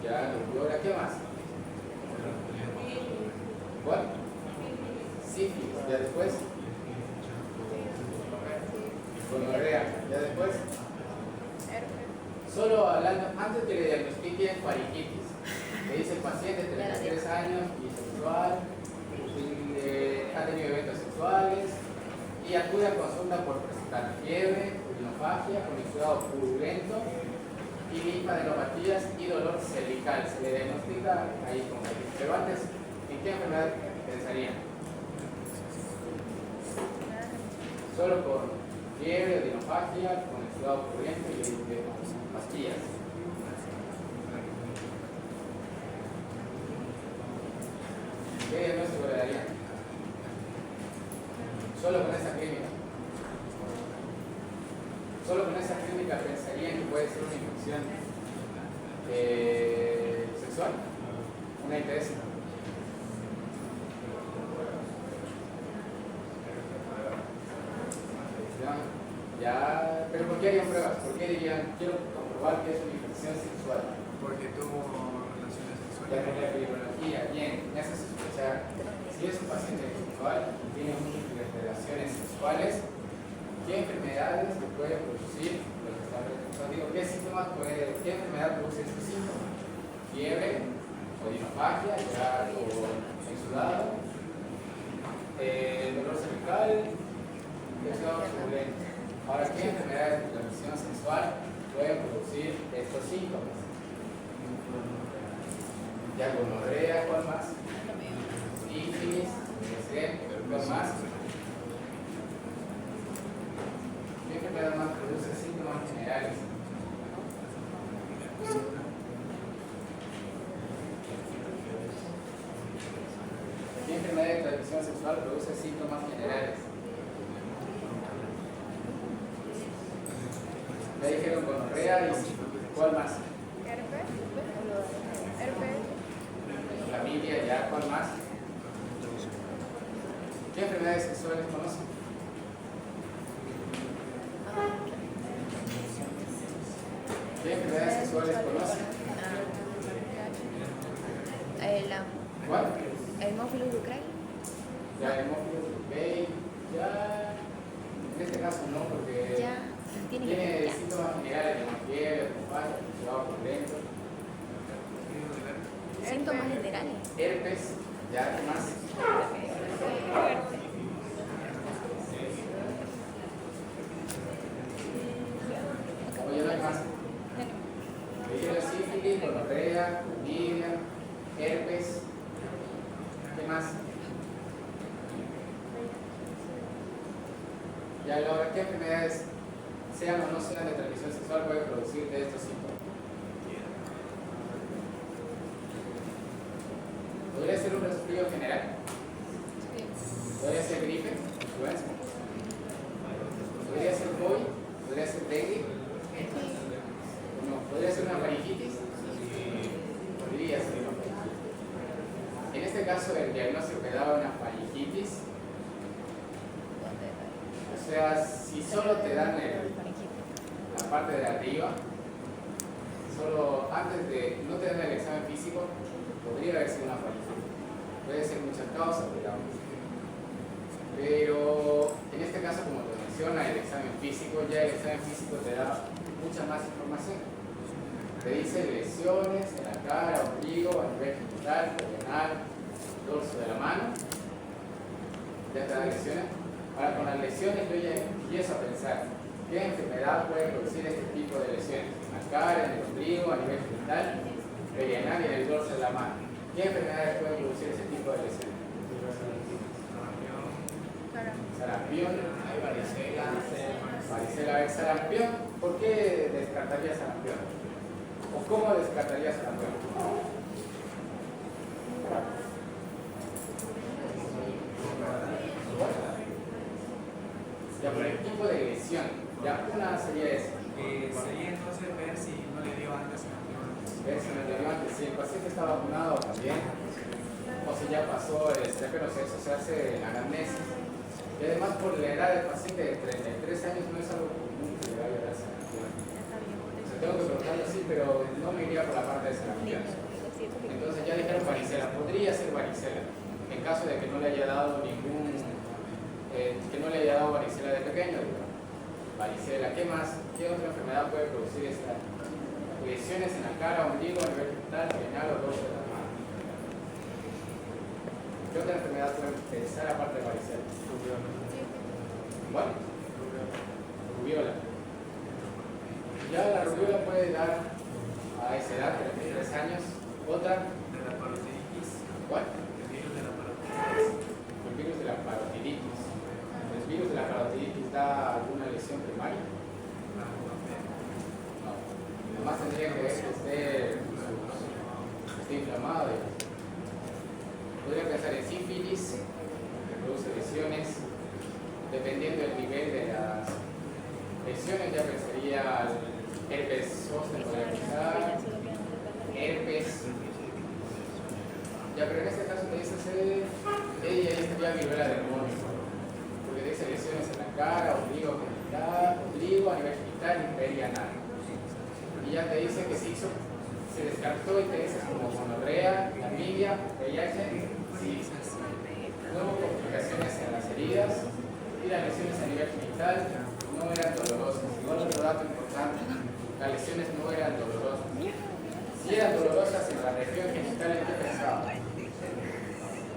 Ya, rubiola, ¿qué más? ¿Cuál? Sífilis, ya después. Gonorrea, ya después. Solo hablando, antes que le diagnostiquen faringitis, le dice el paciente, 33 años, bisexual, ha tenido eventos sexuales y acude a consulta por presentar fiebre, odinofagia, con el sudado purulento y linfadenopatías y dolor cervical. Se le diagnostica ahí con faringitis. Pero antes, ¿en qué enfermedad pensarían? Solo con fiebre, odinofagia, con el sudado purulento y pastillas. ¿Qué diagnóstico le darían? Solo con esa clínica. Solo con esa clínica pensarían que puede ser una infección sexual, una ITS. Ya, pero ¿por qué harían pruebas? ¿Por qué dirían, quiero comprobar que es una infección sexual? Porque tuvo relaciones Ya sexuales. con la epidemiología, bien, me hace sospechar. Si es un paciente sexual y tiene múltiples relaciones sexuales, ¿qué enfermedades le puede producir lo que está presentando? Digo, ¿qué síntomas puede, qué enfermedad produce estos síntomas? Fiebre, odinofagia, ya con exudado, dolor cervical, exudado turbulento. Ahora, ¿qué enfermedades de transmisión sexual pueden producir estos síntomas? Ya gonorrea, ¿cuál más? Sífilis, ¿cuál más? ¿Qué enfermedad más produce síntomas generales? ¿Qué enfermedad de transmisión sexual produce síntomas generales? Ya dijeron gonorrea y ¿cuál más? Herpes. Clamidia, ya, ¿cuál más? ¿Qué enfermedades sexuales conocen? ¿Qué enfermedades sexuales conocen? ¿Cuál? Hemófilos de Ucrania. Ya, hemófilos de Bay, ya. En este caso no, porque Ya, tiene que tiene ya. síntomas generales como fiebre, linfagia, sudado purulento, Síntomas generales. herpes, ya, ¿qué más? Oye, no hay más. Sífilis, gonorrea, clamidia, herpes, ¿qué más? Ya, ahora, ¿qué enfermedades, sean o no sean de transmisión sexual, pueden producir de estos síntomas? Podría ser un resfrío general. Podría ser gripe, influenza. Podría ser COVID, podría ser dengue. No, podría ser una faringitis. Podría ser. En este caso, el diagnóstico que daba una faringitis. O sea, si solo te dan la parte de arriba, solo antes de no te dan el examen físico, podría haber sido una faringitis. Puede ser muchas causas, digamos. Pero en este caso, como te menciona el examen físico, ya el examen físico te da mucha más información. Te dice lesiones en la cara, ombligo, a nivel genital, renal, dorso de la mano. Ya te da lesiones. Ahora, con las lesiones yo ya empiezo a pensar qué enfermedad puede producir este tipo de lesiones. En la cara, en el ombligo, a nivel genital, renal y en el dorso de la mano. ¿Qué enfermedades pueden producir ese tipo de lesiones? Sarampión, hay varicela, varicela, a ver, sarampión. ¿Por qué descartaría sarampión? ¿O cómo descartaría sarampión? Ya, por el tipo de lesión, ya una sería esa. Sería entonces ver si no le dio antes sarampión. Ver si no le dio antes, si el paciente está vacunado también, o si ya pasó el terapia, eso se hace en anamnesis. Y además, por la edad del paciente de 33 años no es algo común que le vaya a dar sarampión. O sea, tengo que preguntarlo así, pero no me iría por la parte de sarampión. Entonces ya dijeron varicela, podría ser varicela, en caso de que no le haya dado que no le haya dado varicela de pequeño. Varicela, ¿qué más? ¿Qué otra enfermedad puede producir esta? Lesiones en la cara, ombligo, a nivel genital, renal o dorso de la mano. ¿Qué otra enfermedad puede empezar aparte de varicela? Bueno, rubiola. Ya la rubiola puede dar a esa edad, 33 años, otra. De la parotiditis. ¿Cuál? El virus de la parotiditis. El virus de la parotiditis. ¿El virus de la parotiditis da alguna lesión primaria? No. Nomás tendría que ver que esté inflamado. Podría pensar en sífilis, que produce lesiones. Dependiendo del nivel de las lesiones, ya pensaría el herpes zóster, podría pensar, herpes. Ya, pero en este caso te dice ella estaría viruela del mono, porque te dice lesiones en la cara, ombligo a nivel genital y perianal. Y ya te dice que se descartó y te dice como gonorrea, clamidia, VIH, sí. No hubo complicaciones en las heridas y las lesiones a nivel genital no eran dolorosas. Igual otro dato importante, las lesiones no eran dolorosas. Si eran dolorosas en la región genital, ¿en qué pensaba?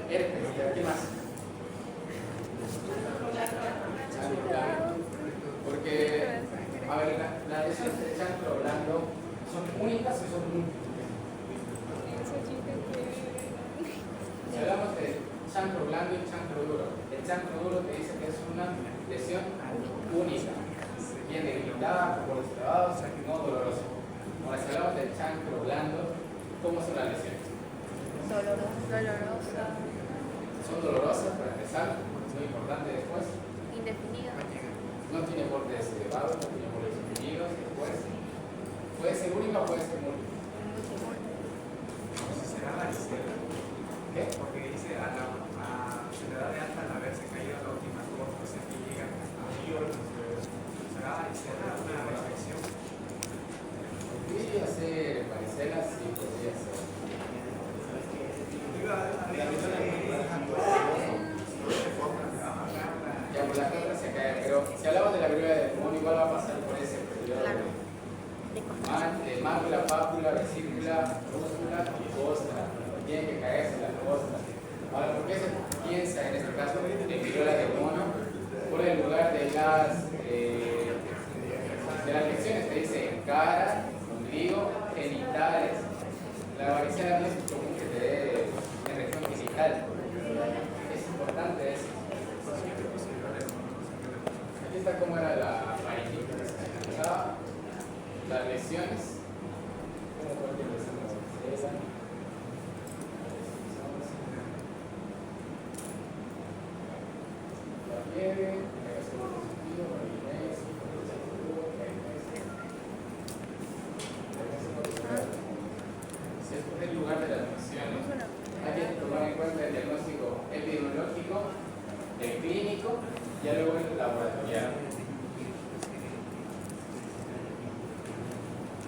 Herpes, ¿qué más? Porque, a ver, las lesiones de chancro blando son únicas y son múltiples. Si hablamos de chancro blando y chancro duro, el chancro duro te dice que es una lesión única, bien debilitada, por los trabados, no dolorosa. Ahora, si hablamos del chancro blando, ¿cómo son las lesiones? Dolorosa. Son dolorosas para empezar, muy importante después. Indefinida. No tiene bordes elevados, no tiene bordes definidos. Después, puede ser única o puede ser múltiple. Será varicela. ¿Qué? Porque dice se le da de alta al haberse caído la última gota, o sea que llega hasta será varicela una infección. Podría ser varicela, sí, podría ser. Ya, por la contra se cae, pero si hablamos de la viruela del mono, igual va a pasar por ese periodo de mácula, pápula, vesícula, rústula y costra. Tiene que caerse la costra. Ahora, ¿por qué se piensa en este caso de viruela del mono? Por el lugar de las lesiones, te dice en cara, ombligo, genitales. La varicela no es común que te dé en región genital. Es importante eso. Aquí está cómo era la faringitis. Las lesiones. ¿Cómo fue que lesiones? Ya luego el laboratorial.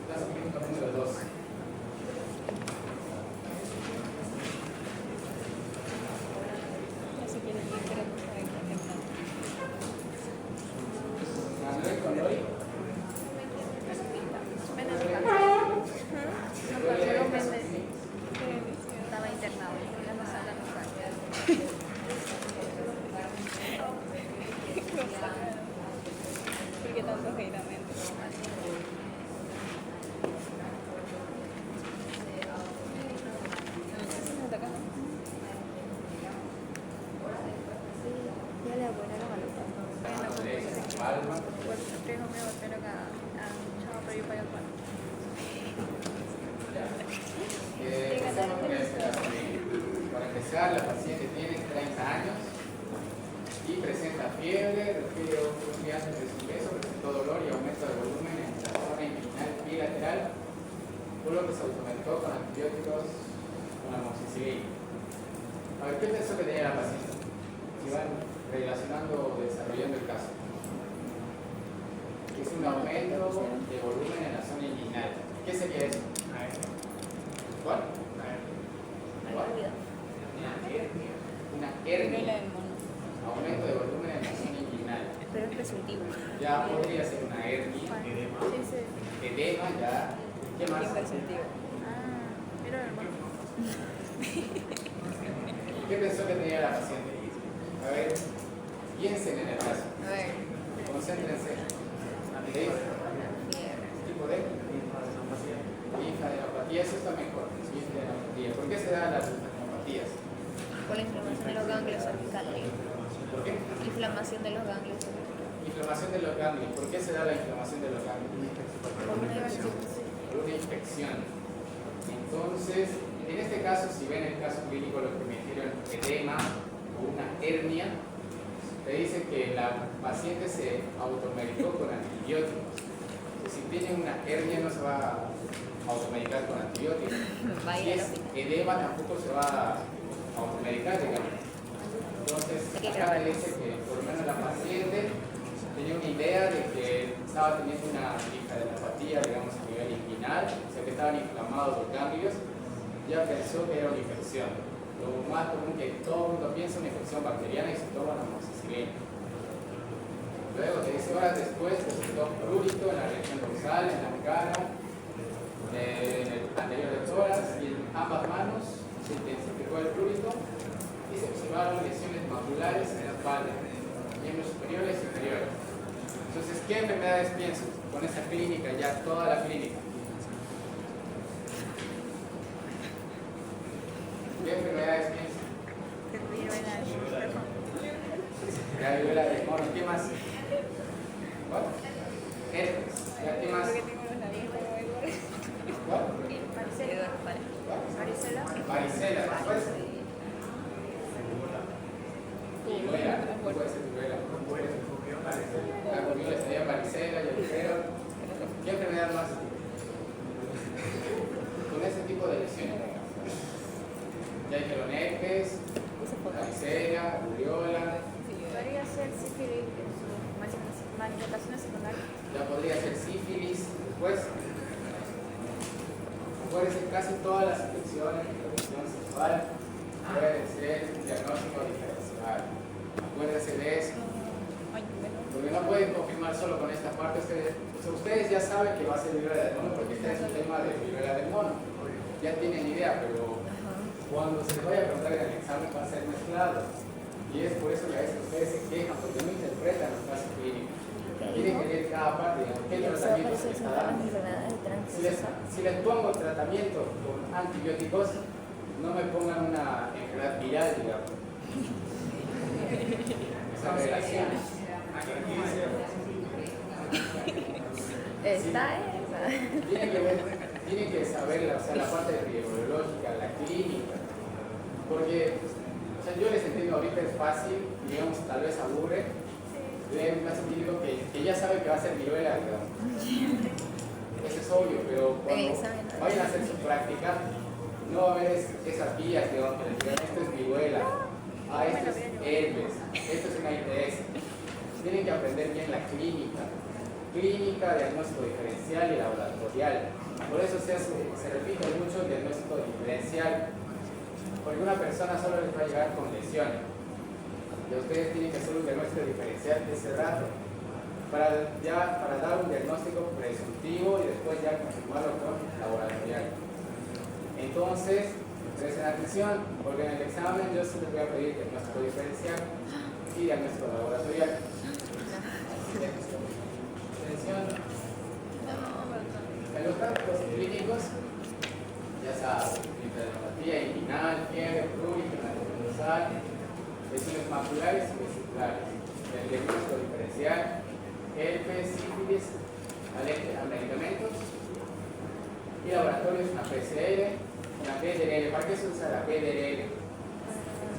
Caso clínico número 2. Ya si quieren ir, pero no saben qué hacer. Manuel Conroy. Estaba internado. Ya no sale a ¿Por qué tanto giramiento? ¿Me toca? Ya le voy a dar la Palma. pues tengo miedo, pero que chao, pero yo para allá. Para empezar, la paciente tiene 30 años y presenta fiebre, refiere un día antes de su peso, presentó dolor y aumento de volumen en la zona inguinal bilateral, por lo que se automedicó con antibióticos con amoxicilina. A ver, ¿qué pensó que tenía la paciente? Si van relacionando o desarrollando el caso. Es un aumento de volumen en la zona inguinal. ¿Qué sería eso? ¿Cuál? Una hernia. Viruela del mono. Aumento de volumen en la zona inguinal. Pero es presuntivo. Ya podría ser una hernia. Sí, sí. Edema, ya. ¿Qué más? Imperceptivo. Mira, hermano. ¿Qué pensó que tenía la paciente? A ver, piensen en el caso. A ver. Concéntrense. ¿Qué tipo de linfadenopatía? Eso está mejor. Linfadenopatía. ¿Por qué se dan las linfadenopatías? Por la inflamación de los ganglios cervicales. ¿Por qué? Inflamación de los ganglios cervicales. Inflamación de los ganglios. ¿Por qué se da la inflamación de los ganglios? Por una infección. Por una infección. Entonces, en este caso, si ven el caso clínico, lo que me dijeron edema o una hernia, te dice que la paciente se automedicó con antibióticos. Si tiene una hernia no se va a automedicar con antibióticos. Si es edema tampoco se va a automedicar, digamos. Entonces, acá te dice que por lo menos la paciente tenía una idea de que estaba teniendo una linfadenopatía, digamos, a nivel inguinal, o sea que estaban inflamados los ganglios, ya pensó que era una infección. Lo más común que todo el mundo piensa es una infección bacteriana y se toma la amoxicilina. Luego te dice horas después presentó prurito en la región dorsal, en la cara, en el anterior del tórax y en ambas manos se intensificó el prurito y se observaron lesiones maculares en la espalda, miembros superiores y inferiores. Entonces, ¿qué enfermedades pienso? Con esa clínica, ya toda la clínica. ¿Qué enfermedades pienso? La viruela del mono. ¿Qué más? ¿Cuál? Herpes. ¿Ya qué más? Porque tengo los labios como el ¿Cuál? Varicela. Varicela. Después. Viruela. No puede ser viruela. La viruela sería varicela y agujero. ¿Qué enfermedad más? Con ese tipo de lesiones. Ya hay gelonepes, varicela, rubiola. Podría ser sífilis, manifestaciones secundarias. Ya podría ser sífilis. Después, acuérdense, casi todas las infecciones de transmisión sexual pueden ser diagnóstico diferencial. Acuérdense de eso. Porque no pueden confirmar solo con esta parte. Ustedes ya saben que va a ser viruela del mono porque este es un tema de viruela del mono. Ya tienen idea, pero cuando se les vaya a preguntar en el examen va a ser mezclado. Y es por eso que a veces ustedes se quejan porque no interpretan los casos clínicos. Tienen que leer cada parte, qué tratamiento se les está dando. Si les pongo tratamiento con antibióticos, no me pongan una enfermedad viral, digamos. Esa relación. Esta es. Tienen que saber la parte epidemiológica, la clínica. Porque yo les entiendo, ahorita es fácil, digamos, tal vez aburre, leer un caso clínico que ya sabe que va a ser viruela, digamos. Eso es obvio, pero cuando vayan a hacer su práctica, no va a haber esas vías, digamos, que les digan, esto es viruela, esto es herpes, esto es una ITS. tienen que aprender bien la clínica, diagnóstico diferencial y laboratorial. Por eso se repite mucho el diagnóstico diferencial, porque una persona solo les va a llegar con lesiones. Y ustedes tienen que hacer un diagnóstico diferencial de ese rato para dar un diagnóstico presuntivo y después ya confirmarlo con laboratorial. Entonces, presten atención, porque en el examen yo sí les voy a pedir diagnóstico diferencial y diagnóstico laboratorial. Atención. En los casos clínicos, ya saben, linfadenopatía inguinal, fiebre, prurito, nasal, lesiones maculares y vesiculares. El diagnóstico diferencial, herpes, sífilis, alergia a medicamentos y laboratorios, una PCR, una PDRL. ¿Para qué se usa la PDRL?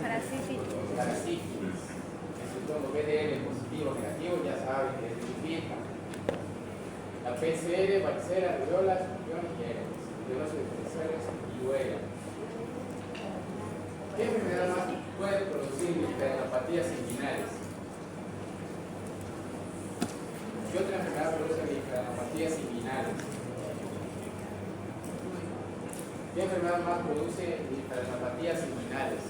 Para sífilis. Para sífilis. Supongo PDRL positivo o negativo, ya saben qué significa. La PCR, varicela, rubiola, sarampión y herpes. Diagnóstico diferencial es viruela. ¿Qué enfermedad más puede producir linfadenopatías inguinales? ¿Qué otra enfermedad produce linfadenopatías inguinales? ¿Qué enfermedad más produce linfadenopatías inguinales?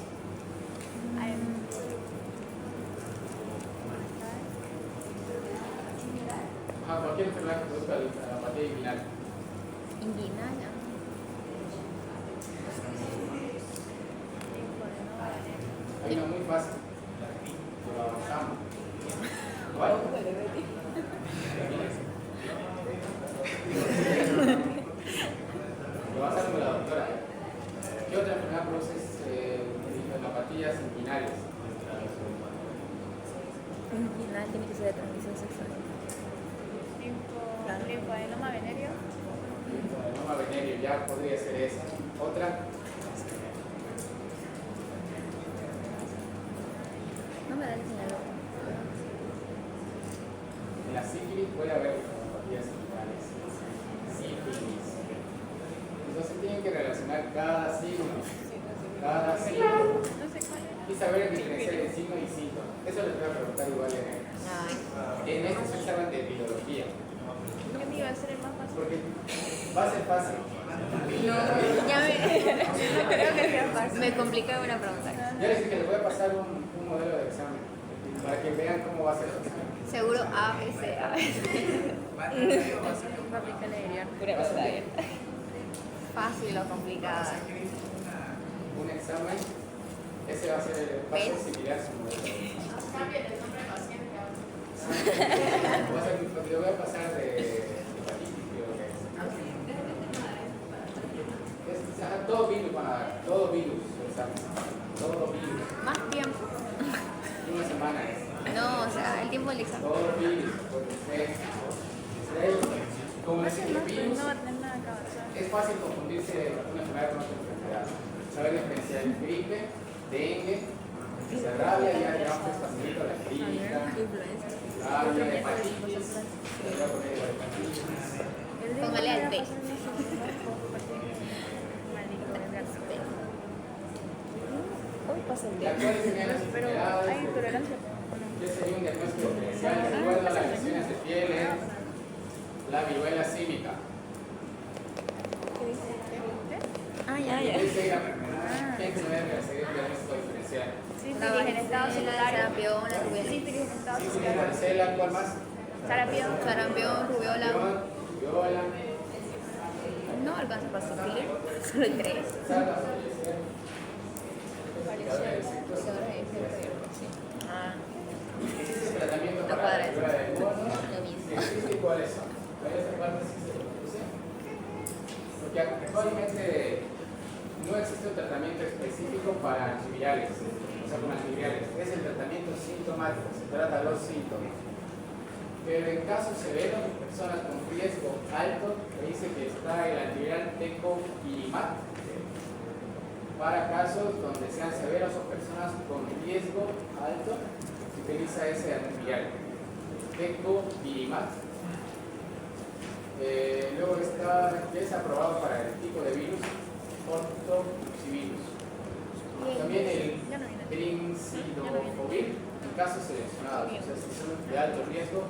Cualquier enfermedad que produzca linfadenopatía inguinal. Inguinal, ¿no? Hay una muy fácil. Lo avanzamos. ¿Cuál? Lo va a hacer con la doctora. ¿Qué otra enfermedad produce linfadenopatías inguinales? Inguinal tiene que ser de transmisión sexual. Linfoadenoma venéreo. Linfoadenoma venéreo, ya podría ser esa. ¿Otra? No me da el señal. En la sífilis puede haber linfadenopatías inguinales. Sífilis. Entonces tienen que relacionar cada signo. Cada signo. No sé cuál era. Y saber diferenciar el signo y síntoma. Eso les voy a preguntar igual en este examen de biología. Yo me iba a hacer el más fácil. Porque va a ser fácil. No, ya Creo que sea fácil. me complica una pregunta. Ya les dije que les voy a pasar un modelo de examen para que vean cómo va a ser el examen. Seguro A, B, C, A, B, C. Paprika le diría. Va a ser Fácil o complicada. un examen, ese va a ser similar a su modelo. Cambien el nombre del paciente. Va a ser lo que yo voy a pasar de hepatitis, creo que es. Todo virus van a dar, todo virus, todo virus. Más tiempo. Una semana es. No, o sea, el tiempo del examen. Todo virus, porque como es el virus, No va a tener nada acá. es fácil confundirse una enfermedad con otra enfermedad. Saber diferenciar gripe, dengue, rabia, ya digamos que es facilito la clínica, rabia, hepatitis, le voy a poner igual hepatitis. Póngale al B. Hoy pasa el La actual serían las Pero enfermedades, hay intolerancia. que sería un diagnóstico diferencial de acuerdo a las lesiones de piel, la viruela símica. Ah, ya, ¿Qué dice la enfermedad? ¿Qué enfermedad debe ser un diagnóstico diferencial? Sífilis en estado secundario. sarampión, la rubiola. Sífilis en estado Sí, secundario. varicela, ¿cuál más? Sarampión. Sarampión, rubiola. Rubiola, No alcanza para sífilis. Solo hay 3. sarda, Ah, ¿existe tratamiento No para cuadra la eso. viruela del mono? lo mismo. Si existe, ¿cuáles son? ¿Cuál es la parte sí se produce? Porque actualmente no existe un tratamiento específico para antivirales, o sea, con antivirales. Es el tratamiento sintomático, se trata los síntomas. Pero en casos severos, de personas con riesgo alto, se dice que está el antiviral tecovirimat. Para casos donde sean severos o personas con riesgo alto, se utiliza ese antiviral, tecovirimat. Luego está, que es aprobado para el tipo de virus, ortocrucivirus. También el Ya no viene. brincidofovir, casos seleccionados, o sea, si son de alto riesgo,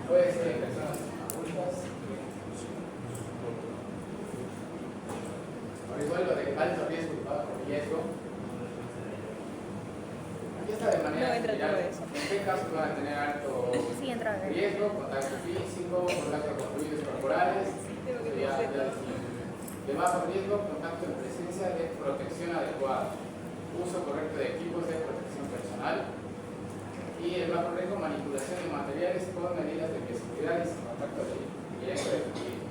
puede ser en personas adultas. Por igual lo de alto riesgo y bajo riesgo. Aquí está de manera No entra general. todo eso. ¿En qué casos van a tener alto Sí, entra a ver. riesgo? Contacto físico, contacto con fluidos corporales. Sería de bajo riesgo, contacto en presencia de protección adecuada, uso correcto de equipos de protección personal. Y el bajo riesgo, manipulación de materiales con medidas de bioseguridad y sin contacto directo de fluidos.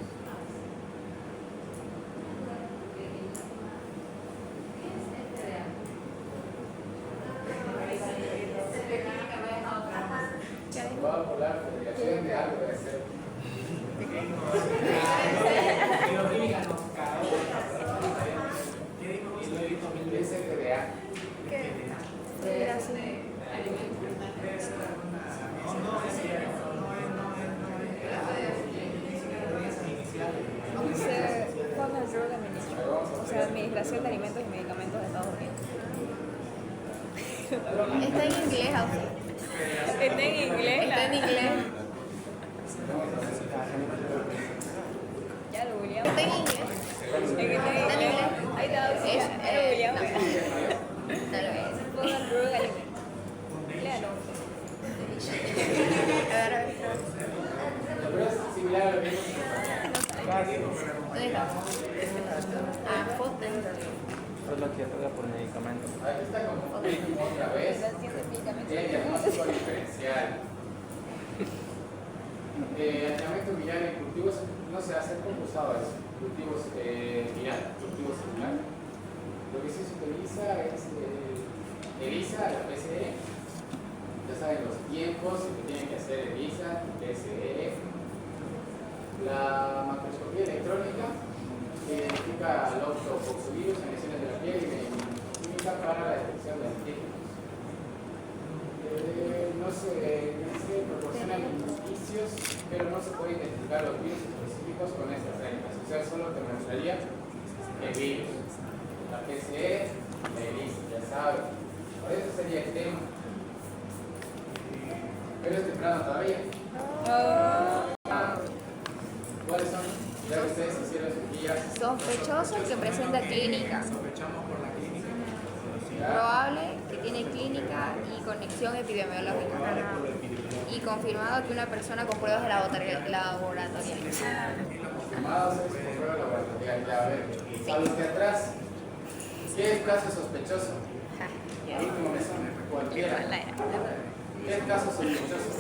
Aprobado por la Federación de algo debe ser. Bioquímica nos cagó. ¿Qué dijo? Es FDA. Federación. Debe ser alguna. Dice Food and Drug Administration, o sea, Administración de Alimentos y Medicamentos de Estados Unidos. Está en inglés, Ausi. Está en inglés. Está en inglés. Ya lo googleamos. Está en inglés. En inglés. Ahí está, ya lo googleamos. No lo es. Food and Drug Alimentos. Léalo. A ver. Pero es similar a lo mismo. ¿Dónde está? Ah, foto. Es lo que otorga por medicamentos. Aquí está como otra vez. El diagnóstico diferencial. Aislamiento viral en cultivos no se hace compulsado eso. Cultivos viral, cultivos celular. Lo que sí se utiliza es ELISA, la PCE. Ya saben los tiempos que tienen que hacer ELISA, PCE. La macroscopía electrónica que identifica al octocoxovirus en lesiones de la piel y química para la detección de antígenos. No se proporcionan indicios, pero no se puede identificar los virus específicos con estas técnicas. O sea, solo te mostraría el virus, la PCE, la ELISA, ya saben. Por eso sería el tema. Pero es temprano todavía. ¿Cuáles son? Ya que ustedes hicieron sus guías. Sospechoso que presenta clínica. Sospechamos por la clínica. Probable que tiene clínica y conexión epidemiológica. Y confirmado que una persona con pruebas laboratoriales. Confirmados es por prueba laboratorial. Ya, a ver, a los de atrás, ¿qué es caso sospechoso? El último me suena, cualquiera. ¿Qué es caso sospechoso?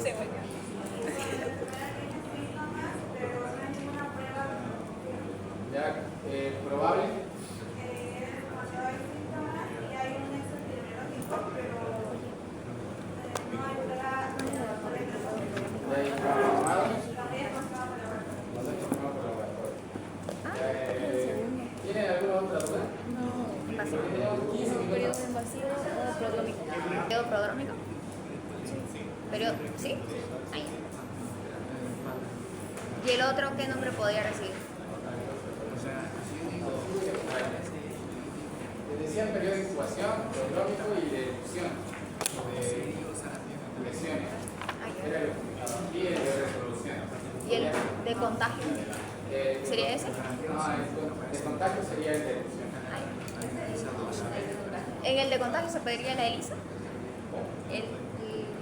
Ya, probable. Ya hay confirmado. No se confirmó por laboratorio. ¿Tienen alguna otra duda? Invasivo. Tenemos 15 Periodo minutos. invasivo o prodrómico. Periodo prodrómico. Periodo, ¿sí? Ahí. ¿Y el otro qué nombre podría recibir? Les decían periodo de incubación, prodrómico y de efusión. De lesiones. Era el y el de resolución. ¿Y el de contagio? ¿Sería ese? No, el de contagio sería el de efusión. ¿En el de contagio se pediría la ELISA?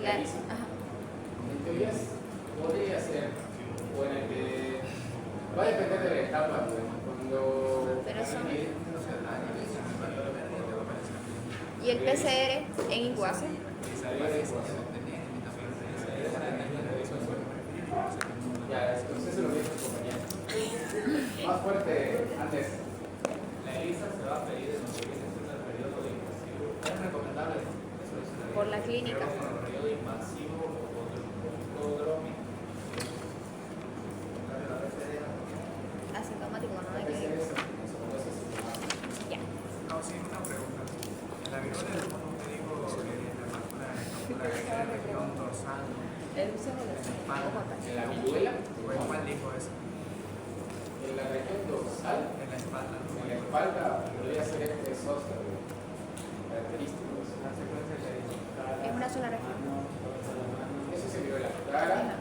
¿La ELISA? Ajá. En teoría podría ser, o en el que va a depender de la etapa, pues, cuando Pero son- ¿Y el PCR en incubación? salió de incubación. Ya, entonces se lo dijo su compañero. Más fuerte antes. La ELISA se va a pedir en lo que viene siendo el periodo invasivo. Es recomendable eso Por la clínica. periodo invasivo o prodrómico. Asintomático, no hay que Ese ir. es el Ya. No, sí, una pregunta. En la viruela del mono me dijo que la mácula en la región dorsal, El uso de los en la viruela, pues, ¿cuál dijo eso? en la región dorsal, En la espalda. en la espalda, podría ser este zóster. característicos. Es una sola región. Eso se vio en la cara.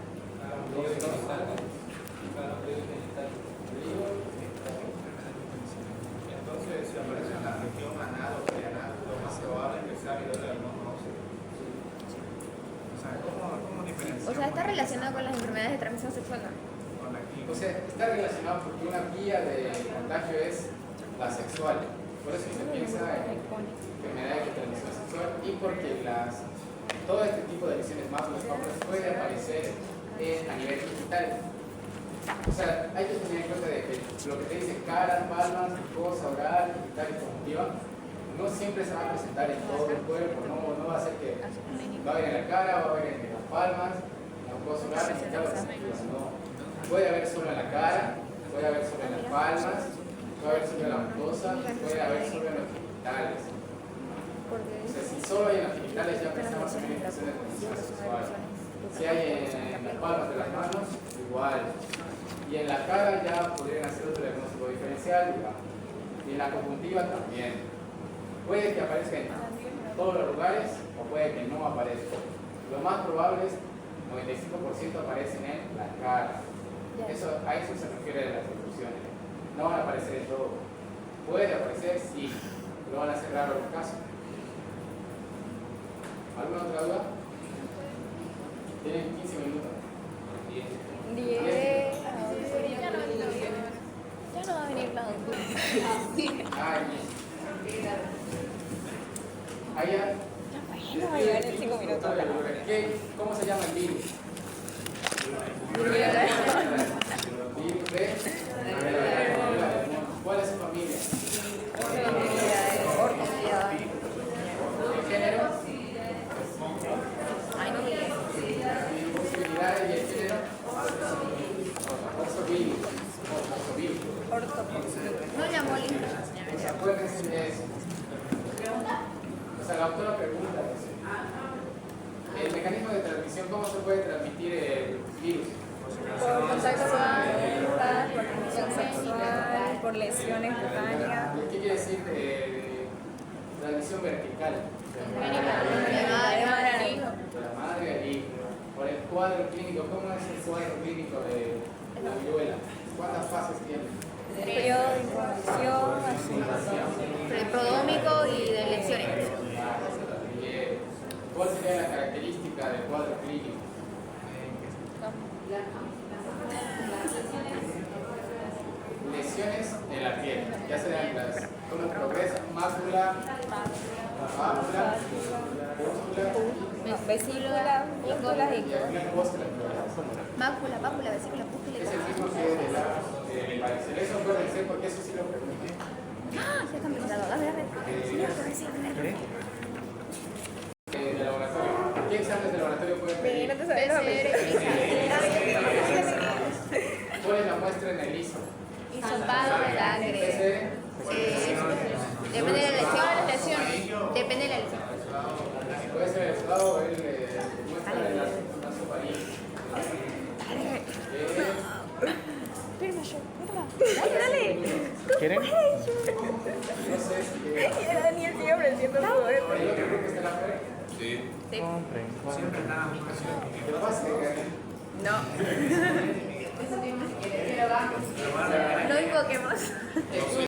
Entonces, si aparece en la región anal o perianal, lo más probable es que sea viruela del mono óseo. O sea, ¿cómo diferenciamos? O sea, está relacionado con las enfermedades de transmisión sexual, ¿no? Con la O sea, está relacionado porque una vía de contagio es la sexual. Por eso se piensa en enfermedades de transmisión sexual y porque todo este tipo de lesiones máculas puede aparecer a nivel digital. O sea, hay que tener en cuenta de que lo que te dice cara, palmas, mucosa, oral, digital y conjuntiva no siempre se va a presentar en todo el cuerpo, no va a ser que va a haber en la cara, va a haber en las palmas, en la mucosa oral, digital o conjuntiva, no. Puede haber solo en la cara, puede haber solo en las palmas, puede haber solo en la mucosa, puede haber solo en los genitales. O sea, si solo hay en los genitales ya pensamos en infecciones de transmisión sexual. Si hay en las palmas de las manos, igual. Y en la cara ya podrían hacer otro diagnóstico diferencial, digamos. Y en la conjuntiva también. Puede que aparezca en todos los lugares o puede que no aparezca. Lo más probable es 95% aparecen en la cara. A eso se refiere a las exclusiones. No van a aparecer en todo. Puede aparecer, sí, pero van a ser raros los casos. ¿Alguna otra duda? Tienen 15 minutos. 10. Ya no va a venir la doctora. Allá. No va a llegar en 5 minutos. ¿Cómo se llama el virus? Virus de. ¿Cuál es su familia? ¿El género? Ay, no me digas. Posibilidades y el género. Ortovirus. No llamó Link. Acuérdense de eso. O sea, la autora pregunta el mecanismo de transmisión, ¿cómo se puede transmitir el virus? Por contacto con plantas, por transmisión sexual, por lesiones cutáneas. ¿Qué quiere decir transmisión vertical? De madre. De la madre al hijo. Por el cuadro clínico, ¿cómo es el cuadro clínico de la viruela? ¿Cuántas fases tiene? Periodo de incubación, Prodómico y de elecciones. ¿Cuál sería la característica del cuadro clínico? Lesiones en la piel, ya sean las cómo progresa, mácula, vesícula, pústulas y y aquí la póstula. Mácula, pápula, vesícula, pústula. Es el mismo que de la varicela. Eso acuérdense porque eso sí lo pregunté. ¡Ah! Ya está empezando. A ver. De laboratorio. ¿Qué exámenes de laboratorio pueden pedir? no te sabes los apellidos. ¿Cuál es la muestra en el ISO? Hisopado de sangre. Depende de la lesión. Depende de la lesión. Puede ser el estado o el muestra de la nasofaringe. Dale. ¿Quieren? Entonces, Daniel sigue ofreciendo su ¿hay otro grupo que está en la fuera? Compren. Siempre estábamos ¿Qué pasa? No. No invoquemos.